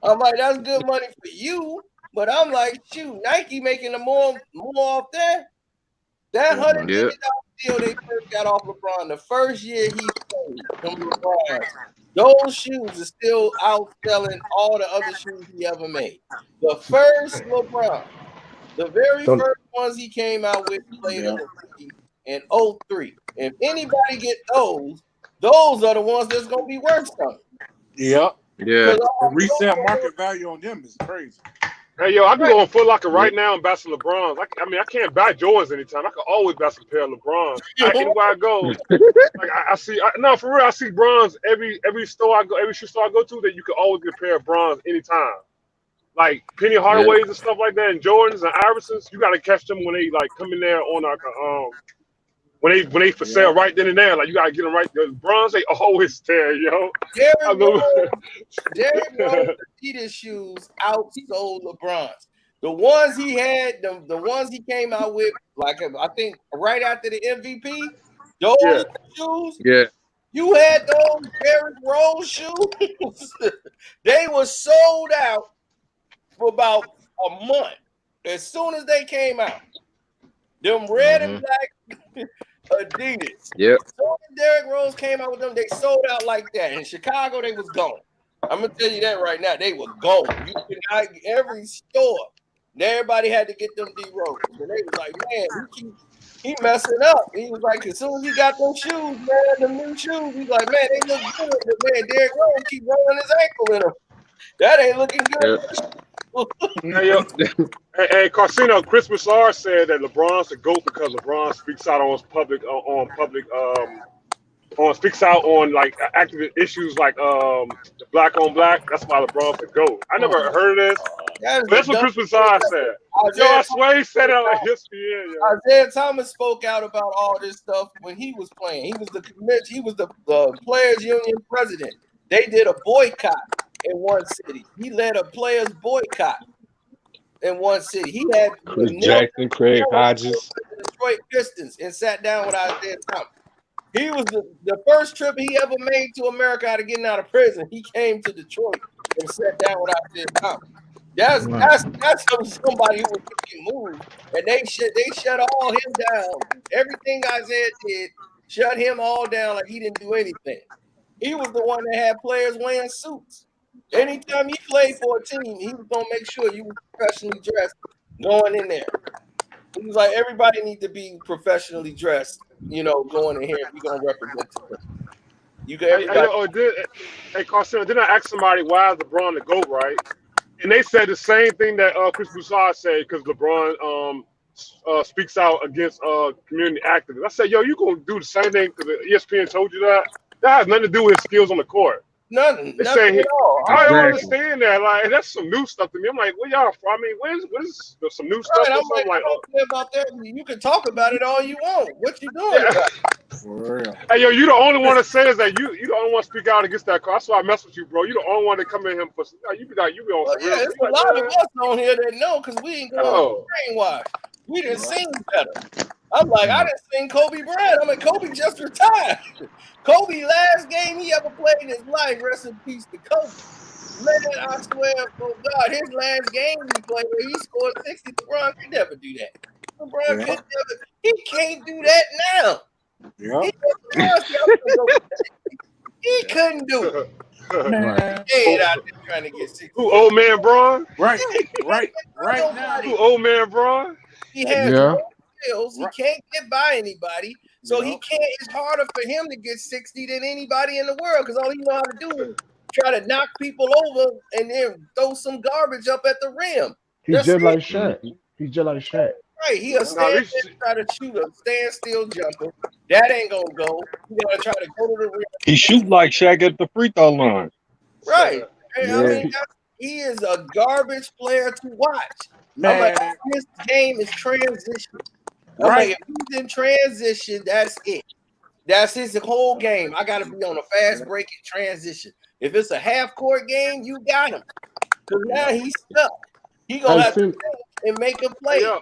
I'm like, that's good money for you. But I'm like, shoot, Nike making the more off that. That $100 million deal they first got off LeBron, the first year he played from LeBron, those shoes are still outselling all the other shoes he ever made. The first LeBron, the very first ones he came out with, played in the league in 03. If anybody get those are the ones that's gonna be worth something. Yep. Yeah. The resale market value on them is crazy. Hey, yo, I can go on Foot Locker right now and buy some LeBrons. I mean, I can't buy Jordans anytime. I can always buy some pair of LeBrons. Anywhere I go, like I see. No, for real, I see bronze every store I go, every shoe store I go to. That you can always get a pair of bronze anytime. Like Penny Hardaways and stuff like that, and Jordans and Iversons. You got to catch them when they like come in there on our when they for sale right then and there. Like you got to get them right. The bronze they always there, yo. Derrick Rose Adidas shoes outsold LeBron's. The ones he had, the ones he came out with, like I think right after the MVP, those shoes. Yeah. You had those Derrick Rose shoes. They were sold out for about a month. As soon as they came out, them red and black Adidas. Yep. So when Derrick Rose came out with them, they sold out like that. In Chicago, they was gone. I'm gonna tell you that right now. They were gone. You could not every store. Everybody had to get them D Rose. And they was like, man, he messing up. He was like, as soon as he got those shoes, man, them new shoes, he's like, man, they look good. But man, Derrick Rose keep rolling his ankle in them. That ain't looking good. Hey, Carcino, Chris Broussard said that LeBron's the GOAT because LeBron speaks out on speaks out on like activist issues like the black on black. That's why LeBron's the GOAT. I never heard of this. That's what Chris Broussard said. Yo, I swear he said it on ESPN. Isaiah Thomas spoke out about all this stuff when he was playing. He was the Players Union president. They did a boycott in one city. He led a players boycott in one city. He had Chris Jackson, Craig Hodges, Detroit Pistons, and sat down with Isaiah Thomas. He was the first trip he ever made to America out of getting out of prison. He came to Detroit and sat down with Isaiah Thomas. That's somebody who was making moves, and they shut all him down. Everything Isaiah did, shut him all down like he didn't do anything. He was the one that had players wearing suits. Anytime he played for a team, he was gonna make sure you were professionally dressed going in there. He was like, everybody needs to be professionally dressed, going in here if you're gonna represent them. Hey, Carson, didn't I ask somebody why is LeBron the GOAT, right? And they said the same thing that Chris Broussard said because LeBron speaks out against community activists. I said, yo, you gonna do the same thing because ESPN told you that? That has nothing to do with his skills on the court. Nothing at all. I don't understand that. Like, that's some new stuff to me. I'm like, where y'all from? I mean, where's some new stuff? Right, I'm like, I don't care about that. You can talk about it all you want. What you doing about it? For real. Hey, yo, you the only one that says that you the only one to speak out against that car. That's why I mess with you, bro. You the only one that come in here for you be on. Well, yeah, there's a lot of us on here that know because we ain't going brainwashed. We done seen better. I'm like, I done seen Kobe Bryant. I'm like, Kobe just retired. Kobe last game he ever played in his life. Rest in peace to Kobe. Man, I swear, for God, his last game he played where he scored 60. LeBron could never do that. LeBron could never. He can't do that now. Yeah. He couldn't do it. Man, He ain't out there trying to get 60. Who, old man Braun? right now. Nobody. Who, old man Braun? He has Yeah. no skills. He can't get by anybody. So he can't. It's harder for him to get 60 than anybody in the world because all he know how to do is try to knock people over and then throw some garbage up at the rim. He's just like Shaq. He's just like Shaq. Right, he'll stand there, try to shoot a standstill jumper. That ain't gonna go. He gotta try to go to the rim. He shoot like Shaq at the free throw line. Right. Yeah. I mean, he is a garbage player to watch. Man. I'm like, this game is transition. I'm like, if he's in transition, that's it. That's his whole game. I gotta be on a fast break in transition. If it's a half court game, you got him. Because now he's stuck. He gonna have to and make a play. Yeah.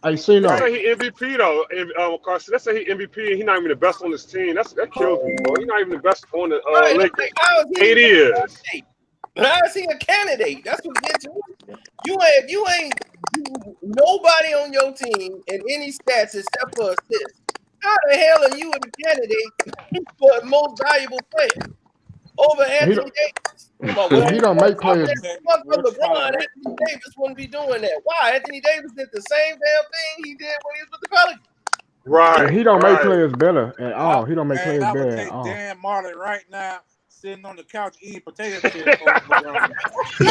I seen Let's that. say he MVP though. Carson, let's say he MVP and he's not even the best on this team. That kills me, bro. He's not even the best on the Lakers. Like, how is he 8 years. How is he a candidate? That's what gets me. You ain't nobody on your team in any stats except for assists. How the hell are you a candidate for most valuable player over Anthony Davis? He don't make players. LeBron, Anthony Davis wouldn't be doing that. Why? Anthony Davis did the same damn thing he did when he was with the Pelicans. Right. He don't make players better at all. He don't make players I would better take at all. Dan Marley right now, sitting on the couch eating potato chips. yo,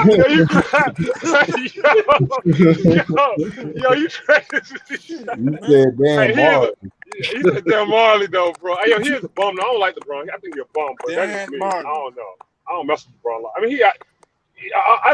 you crazy. You said Dan Marley. He said Dan Marley though, bro. Hey, yo, he is a bum. I don't like LeBron. I think he's a bum, but that's just me. I don't know. I don't mess with LeBron. I mean, I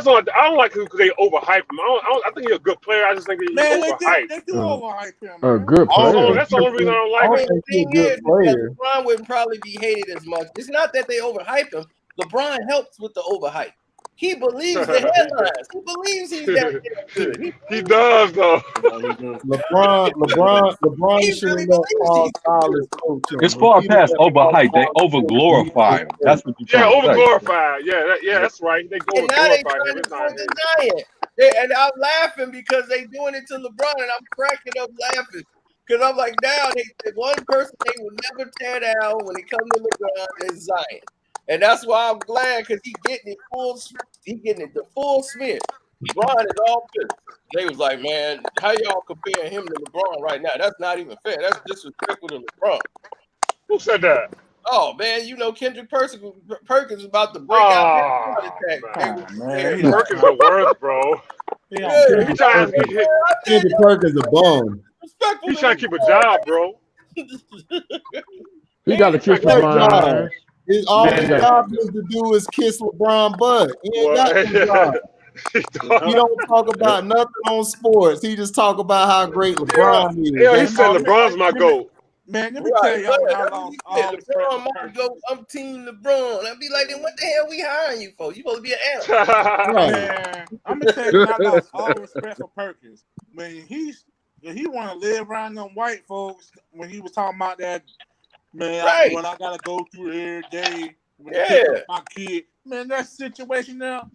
don't like him because they overhype him. I think he's a good player. I just think he's overhyped. They do overhype him. A good player. That's the only reason I don't like him. The thing is, LeBron wouldn't probably be hated as much. It's not that they overhype him. LeBron helps with the overhype. He believes the headlines. He believes he's that good. He does though. LeBron should have let Paul Silas coach him. It's far past overhyped. They overglorify him. That's what you're trying to say. Overglorified. Yeah, that's right. They And now they overglorify trying him. to go to Zion. And I'm laughing because they doing it to LeBron, and I'm cracking up laughing. Because I'm like, now the one person they will never tear down when it comes to LeBron is Zion. And that's why I'm glad because he's getting it the full smear. LeBron is all good. They was like, man, how y'all comparing him to LeBron right now? That's not even fair. That's disrespectful to LeBron. Who said that? Oh man, you know Kendrick Perkins was about to break out heart attack. Man, Perkins the worst, bro. Kendrick Perkins a bum. He's trying to keep a job, bro. He got to kiss LeBron. All his job is to do is kiss LeBron butt. He ain't got no job. He don't talk about nothing on sports. He just talk about how great LeBron is. Yeah, he said LeBron's my GOAT. Man, let me tell y'all how long LeBron my GOAT. I'm team LeBron. I'd be like, then what the hell we hiring you for? You supposed to be an analyst. Man, I'm gonna tell you, I lost all respect for Perkins. When he want to live around them white folks, when he was talking about that, man, when I gotta go through every day, when I pick up my kid, man, that situation now,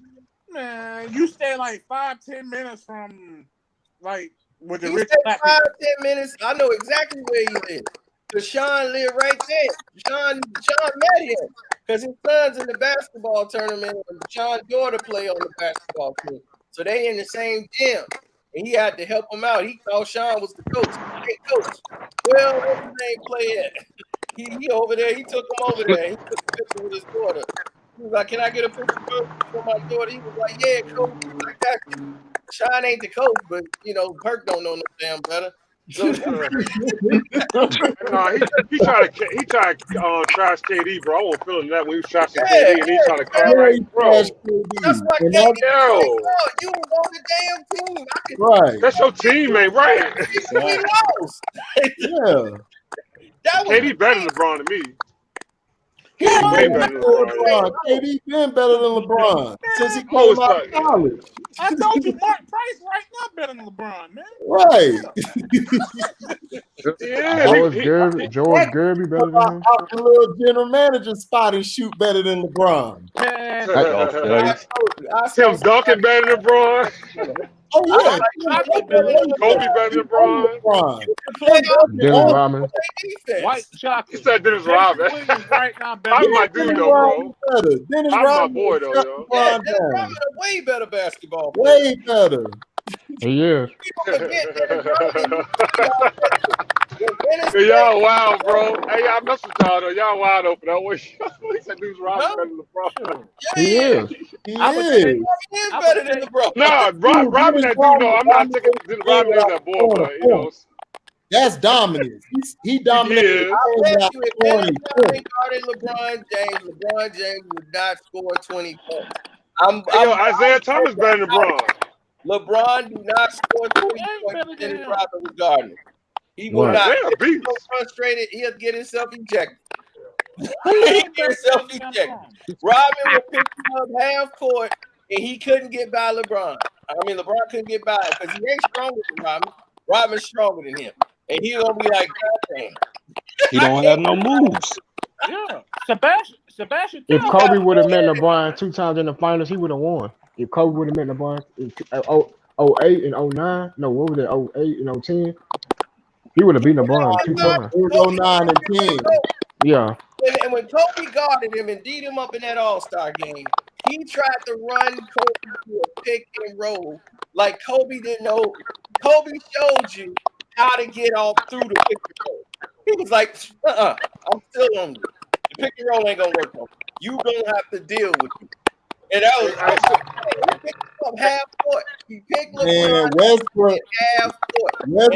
man, you stay like 5-10 minutes from like with the He rich. stay 5-10 minutes. I know exactly where he lives. Cause Sean lived right there. Sean met him because his son's in the basketball tournament, and Sean's daughter play on the basketball team, so they in the same gym. And he had to help him out. He thought Sean was the coach. Hey, coach. Well, what's his name play at? He over there. He took him over there. He took a picture with his daughter. He was like, "Can I get a picture for my daughter?" He was like, "Yeah, coach. I got you." Sean ain't the coach, but you know, Perk don't know no damn better. So, he tried to trash KD, bro. I wasn't feeling that when he was trashing KD, and he tried to cry like, bro. That's why KD like, oh, you was on the damn team. Right. That's your teammate, right? We lost. Yeah. That was KD better than LeBron to me. He way better than LeBron. KD been better than Lebron since he came out of college. I told you Mark Price right now better than LeBron, man. Right. George Gerby better than him. Out the little general manager spot and shoot better than LeBron. Tim Duncan better than LeBron. Oh yeah, Kobe better than LeBron. Slim Dennis Rodman. White chocolate. He said Dennis Jason Rodman. Williams right now better I'm than my dude, Dennis though, Rodman bro. better. Dennis I'm my Rodman boy, though, shut yo. Yeah, LeBron Dennis down. Rodman a way better basketball player. Way better. He is. People forget Dennis Rodman. Dennis Y'all wild, bro. Hey, I mess with y'all, though. Y'all wild over that way. He said Dennis Rodman No. better than LeBron. He is. He I would is. say- He is better than LeBron. Nah, Rodman that dude, no, I'm not taking Dennis Rodman as that boy, but, you know. That's dominance. He dominated. He is. the I game bet without you if scoring Dennis any Rodman guarded LeBron James would not score 20 points. Hey, yo, Isaiah Thomas better than LeBron. LeBron do not score 20 He ain't points better if than Dennis him. Rodman was guarding. He will Right. not. They're a If he's beast. so frustrated, he'll get himself ejected. Who He ain't get better himself than ejected. LeBron? Rodman would pick him up half court, and he couldn't get by LeBron. I mean, LeBron couldn't get by him because he ain't stronger than Rodman. Rodman's stronger than him. And he's going to be like, God damn. He don't have no moves. Yeah. Sebastian. If Tells Kobe you. would have met LeBron 2 times in the finals, he would have won. If Kobe would have met LeBron in 08 and 09, no, what was it, 08 and 010, he would have beat LeBron 2 times. It was 09 and 10. Yeah. And when Kobe guarded him and beat him up in that All-Star game, he tried to run Kobe to a pick and roll like Kobe didn't know. Kobe showed you how to get off through the pick and roll. He was like, I'm still on you. The pick and roll ain't gonna work on you. You gonna have to deal with it. And that was he picked him up half court. He picked Man, LeBron Westbrook half court. and them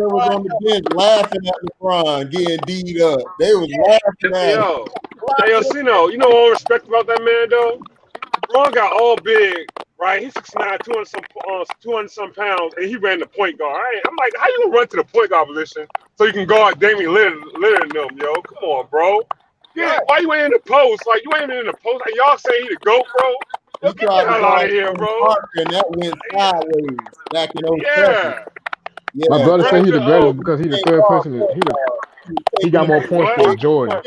was on the bench laughing at LeBron getting D'd up. They was laughing at him. Yo, hey, yo, Cino, you know what I respect about that man, though? LeBron got all big, right? He's 6'9", 200 some pounds, and he ran the point guard. Right? I'm like, how you gonna run to the point guard position so you can guard Damian Lillard and them, yo? Come on, bro. Yeah, why you ain't in the post? Like, you ain't in the post. Like, y'all say he the GOAT, bro? Yo, get the hell out of here, bro. And that went sideways back in 07. Yeah. Yeah. My brother said he the Oh. greatest because he the third person. He got more points than Jordan.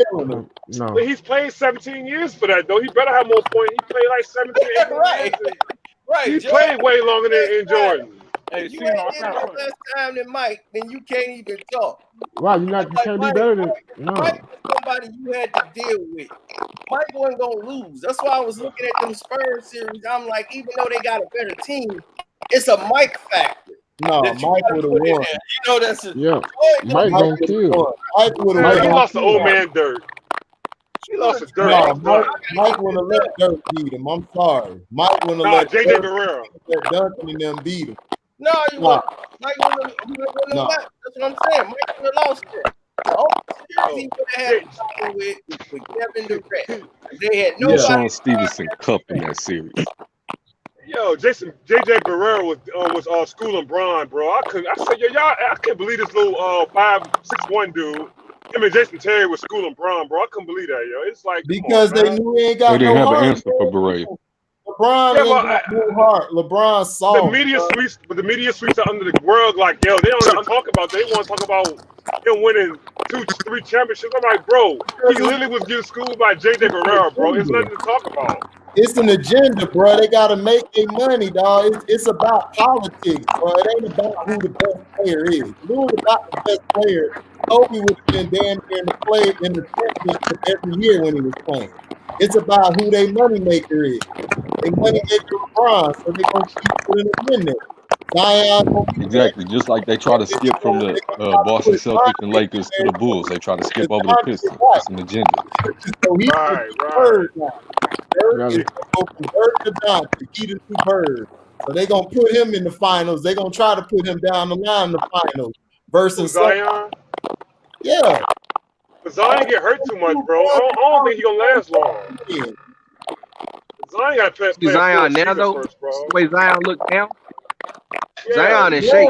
No. But he's played 17 years for that, though. He better have more points. He played like 17 years. Right. He Jordan played way longer than Jordan. Hey, you see, ain't no, in no less time than Mike, then you can't even talk. Wow, you can't be better than Mike was somebody you had to deal with. Mike wasn't gonna lose. That's why I was looking at them Spurs series. I'm like, even though they got a better team, it's a Mike factor. No, Mike would have won. You know that's a Mike gonna kill. Mike would Man, have he won. lost the old man Dirt. He lost the Dirt. No, Mike wouldn't have let Dirt beat him. I'm sorry. Mike wouldn't have let JJ Guerrero. Duncan and them beat him. No, you wouldn't. Mike wouldn't have left. That's what I'm saying. Mike would have lost it. The only series he would have had a problem with Kevin Durant. They had nobody. Sean Stevenson Cup in that series. Yo, JJ Guerrero was schooling Bron, bro. I said, yo, y'all, I couldn't believe this little 5'6" dude. Him and Jason Terry was schooling Bron, bro. I couldn't believe that, yo. It's like because they knew he ain't got they didn't no have heart. an answer for Beret. LeBron ain't got no heart. LeBron saw the media suites are under the world. Like, yo, they don't even talk about. They want to talk about him winning 2-3 championships. I'm like, bro, he literally was getting schooled by JJ Guerrero, bro. It's nothing to talk about. It's an agenda, bro. They gotta make their money, dog. It's about politics, bro. It ain't about who the best player is. If it was about the best player, Kobe would have been damn near in the championship every year when he was playing. It's about who their money maker is. They money maker LeBron, so they gonna keep putting him in there. Zion, exactly, just like they try to skip from the Boston Celtics and Lakers to the Bulls. They try to skip over the Pistons. It's an agenda. So he's bird now. Bird is go from Bird to Johnson. He the two birds. So they gonna put him in the finals. They gonna try to put him down the line in the finals versus Zion. Yeah. But Zion get hurt too much, bro. I don't think he gonna last long. Zion got to play Zion now though. First, bro. The way Zion look now. Yeah, Zion in shape.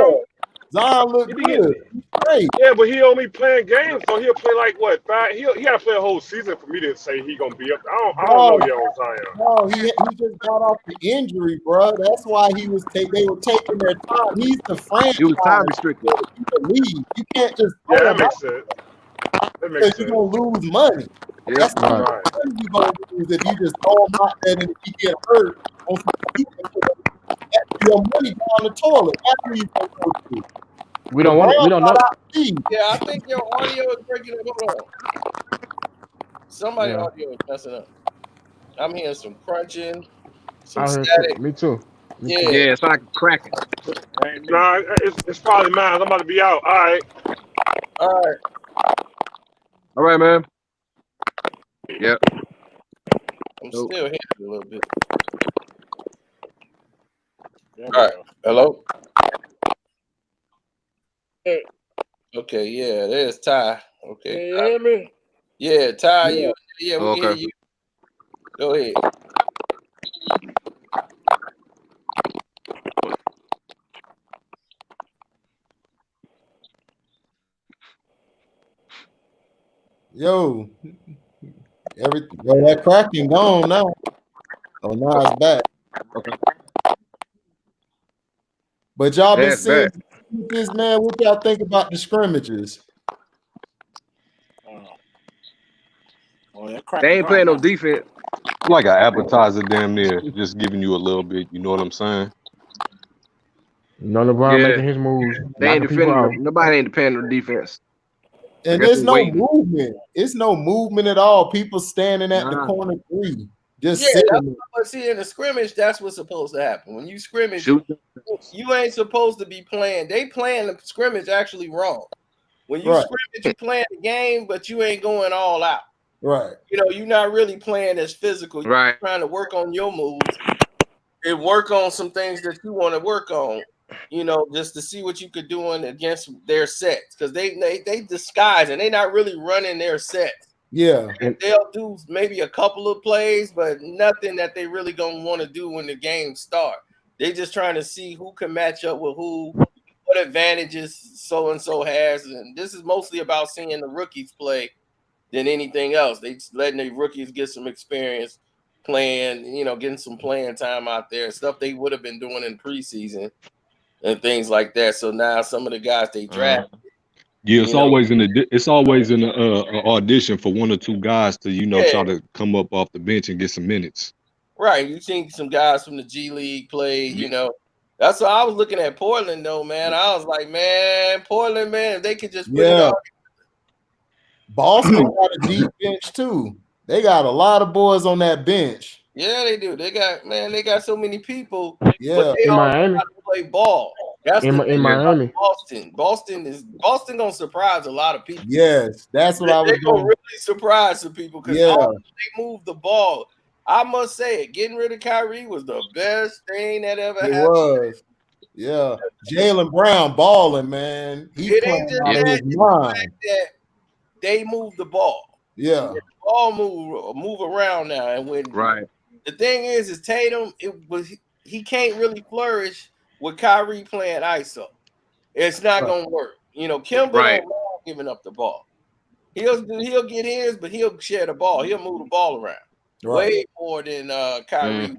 Zion look good. He's great. Yeah, but he only playing games, so he'll play like what? He got to play a whole season for me to say he gonna be up. I don't know, yo, Zion. No, he just got off the injury, bro. That's why he was they were taking their time. He's the franchise. He was time restricted. You can't just that makes sense. That makes sense. You're gonna lose money. Yeah, that's the money you're gonna lose if you just throw him out there and if you get hurt on some people. That's your money down the toilet. That's where you gonna go to. We The don't want it. We Browns don't got know. out the Chiefs. Yeah, I think your audio is breaking up. Hold on. Somebody's Yeah. audio is messing up. I'm hearing some crunching, some I heard too. static. Me too. Me too. Yeah. Yeah, it's like cracking. Nah, it's probably mine. I'm about to be out. All right. All right. All right, man. Yep. I'm Nope. still hearing it a little bit. All right. Hello? Okay, yeah, there's Ty. Okay. Can you hear me? Yeah, Ty, Yeah. we can Okay. hear you. Go ahead. Yo, that cracking gone now. Oh, now it's back. Okay. But y'all been That's seeing bad. this, man. What y'all think about the scrimmages? Oh, that They cracking ain't playing no gone. defense. Like an appetizer, damn near, just giving you a little bit. You know what I'm saying? You know LeBron Yeah. making his moves, They ain't knocking people defending. out. Nobody ain't defending no defense. I And guess there's they no waiting. movement. It's no movement at all. People standing at the Nah. corner three, just Yeah, sitting. that's what I see in the scrimmage. That's what's supposed to happen. When you scrimmage, Shoot. you ain't supposed to be playing. They playing the scrimmage actually wrong. When you Right. scrimmage, you playing the game, but you ain't going all out. Right. You know, you're not really playing as physical. You're Right. trying to work on your moves and work on some things that you want to work on. You know, just to see what you could do against their sets, because they disguise and they're not really running their sets. Yeah. And they'll do maybe a couple of plays, but nothing that they really gonna want to do when the game start. They just trying to see who can match up with who, what advantages so and so has, and this is mostly about seeing the rookies play than anything else. They just letting the rookies get some experience playing, you know, getting some playing time out there, stuff they would have been doing in preseason and things like that. So now some of the guys they draft. Yeah, it's You know, always an audition for one or two guys to try Yeah. to come up off the bench and get some minutes. Right. You seen some guys from the G League play, you know. That's why I was looking at Portland, though, man. I was like, man, Portland, man, if they could just put it Yeah. on. Boston got a deep bench too. They got a lot of boys on that bench. Yeah, they do. They got so many people, Yeah. but they In all Miami. got to play ball. That's In the thing Miami. about Boston. Boston gonna surprise a lot of people. Yes, that's what I was They're gonna going. really surprise some people because Yeah. they move the ball. I must say it. Getting rid of Kyrie was the best thing that ever It happened. was. Yeah. Jaylen Brown balling, man. He It playing ain't just out of that, his it's the mind. fact that they move the ball. Yeah. The ball move around now. And when Right. the thing is Tatum, he can't really flourish with Kyrie playing ISO. It's not Right. gonna work. You know, Kimba Right. don't love giving up the ball. He'll get his, but he'll share the ball. He'll move the ball around Right. way more than Kyrie.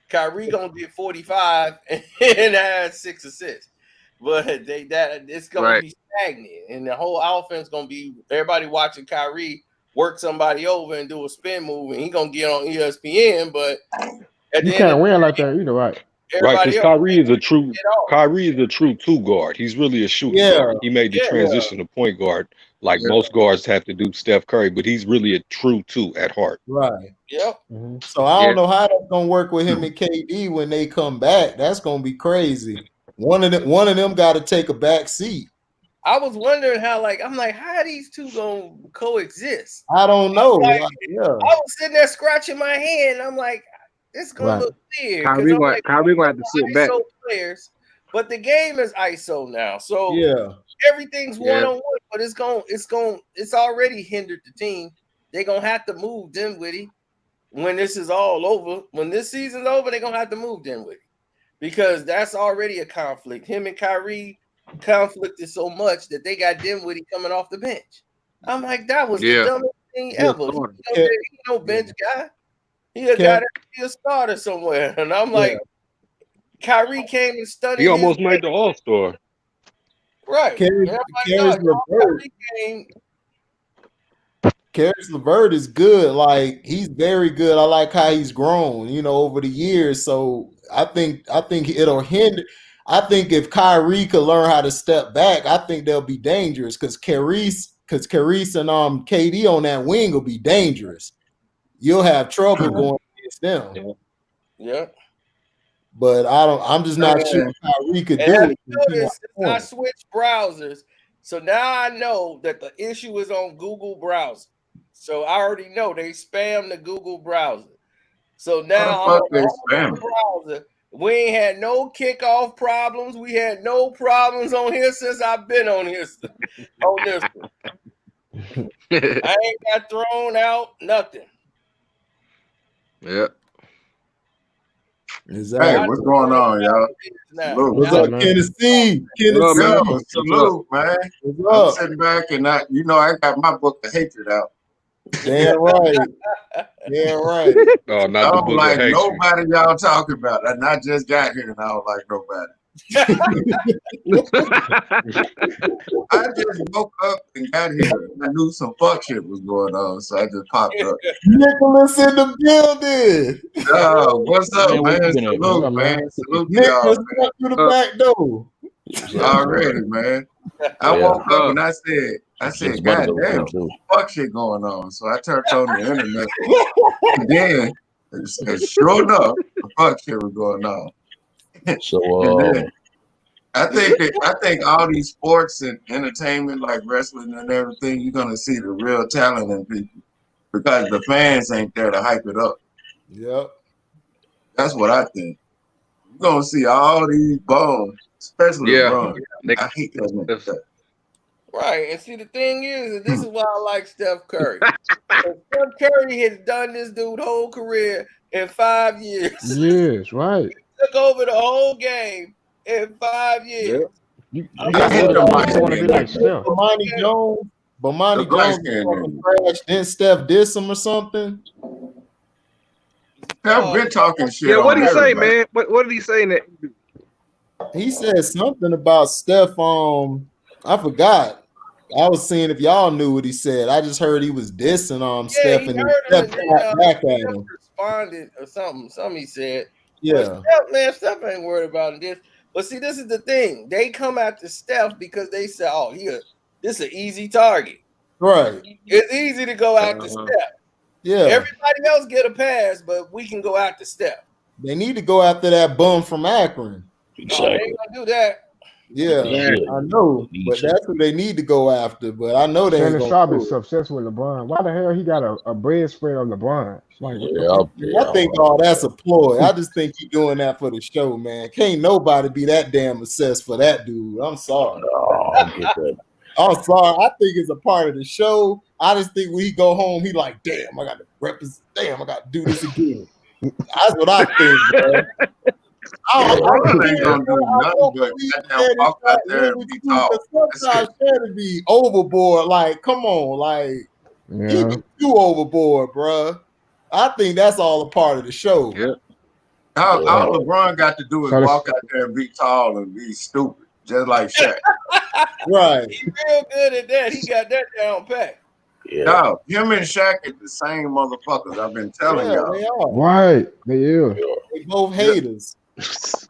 Kyrie gonna get 45 and have 6 assists, but it's gonna Right. be stagnant, and the whole offense gonna be everybody watching Kyrie work somebody over and do a spin move, and he gonna get on ESPN. But at You the end of can't the win day, like that either, right? Right, because everybody else Kyrie is a true get off. Kyrie is a true two guard. He's really a shooting Yeah. guard. He made the Yeah. transition to point guard like Yeah. most guards have to do Steph Curry, but he's really a true two at heart. Right. Yep. So I don't Yeah. know how that's gonna work with him and KD when they come back. That's gonna be crazy. One of them got to take a back seat. I was wondering how how these two gonna coexist. I don't know. Like, Yeah. I was sitting there scratching my head, and I'm like, it's gonna Right. look weird Kyrie because I'm gonna like, Kyrie gonna have to sit back. ISO players, but the game is ISO now, so Yeah. everything's Yeah. one-on-one. But it's already hindered the team. They're gonna have to move Dinwiddie when this is all over. When this season's over, they're gonna have to move Dinwiddie because that's already a conflict. Him and Kyrie conflicted so much that they got Dinwiddie coming off the bench. I'm like, that was Yeah. the dumbest thing Yeah, ever. starter. He no bench guy. He a guy that be a starter somewhere. And I'm like, Kyrie came and studied. He almost made the All-Star. Right. Caris And I'm like, no, LeVert. Kyrie came. Caris LeVert is good. Like, he's very good. I like how he's grown, over the years. So I think it'll hinder. I think if Kyrie could learn how to step back, I think they'll be dangerous because Caris and KD on that wing will be dangerous. You'll have trouble going against them. Yeah. But I'm just not sure Kyrie could do it. Notice, I switched browsers, so now I know that the issue is on Google browser. So I already know they spam the Google browser. So now I'm on the browser. We ain't had no kickoff problems. We had no problems on here since I've been on here. On this one. I ain't got thrown out, nothing. Yeah. Exactly. Hey, what's going on, y'all? What's up, Tennessee? Salute, man. I'm sitting back and I got my book, The Hatred, out. Damn right. Damn right. Oh, not I the don't book like of hatred. nobody y'all talking about. And I just got here and I don't like nobody. I just woke up and got here. I knew some fuck shit was going on, so I just popped up. Nicholas in the building. Oh, what's up, man? Salute, man. Salute to y'all, man. Through the back door. Already, man. I woke up and I said, God damn, fuck shit going on. So I turned on the internet. And then, and sure enough, the fuck shit was going on. So I think all these sports and entertainment like wrestling and everything, you're gonna see the real talent in people because the fans ain't there to hype it up. Yep. That's what I think. You're gonna see all these bums, especially LeBron. I hate that nigga. Right, and see the thing is, this is why I like Steph Curry. Steph Curry has done this dude's whole career in 5 years. Yes, right. Took over the whole game in 5 years. Bomani Jones fucking crashed. Then Steph diss him or something. Steph been talking shit. Yeah, what did he say, man? What did he say in that? He said something about Steph. I forgot. I was seeing if y'all knew what he said. I just heard he was dissing Steph and Steph back at him. Responded or something. Something he said. Yeah. Steph ain't worried about this. But see, this is the thing. They come after Steph because they say, "Oh, this is an easy target." Right. It's easy to go after Steph. Yeah. Everybody else get a pass, but we can go after Steph. They need to go after that bum from Akron. Exactly. They ain't gonna do that. Yeah, I know, but that's what they need to go after. But I know they ain't Shannon Sharp is obsessed with LeBron. Why the hell he got a bread spread on LeBron? Like, I think all that's a ploy. I just think he's doing that for the show, man. Can't nobody be that damn obsessed for that dude. I'm sorry. I'm sorry. I think it's a part of the show. I just think when he go home, he like, damn, I got to represent. Damn, I got to do this again. That's what I think, bro. Ain't gonna do nothing but walk out there and be tall. Sometimes to be overboard. Like, come on, like he be too overboard, bro. I think that's all a part of the show. Yeah. All LeBron got to do is walk out there and be tall and be stupid, just like Shaq. Right. He's real good at that. He got that down pat. No, him and Shaq is the same motherfuckers. I've been telling y'all. They are. Right. They is. They both haters.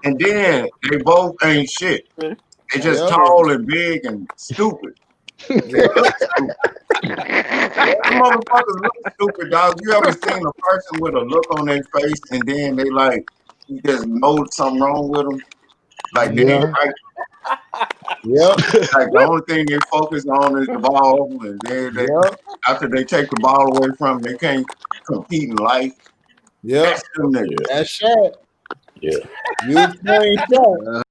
And then they both ain't shit. They just tall and big and stupid. They look stupid. Motherfuckers look stupid, dog. You ever seen a person with a look on their face and then they like you just know something wrong with them? Like they ain't right. Yep. Like the only thing they focus on is the ball, and then they, after they take the ball away from them, they can't compete in life. Yeah, that's them niggas. That's Shaq. Yeah. You explain Shaq.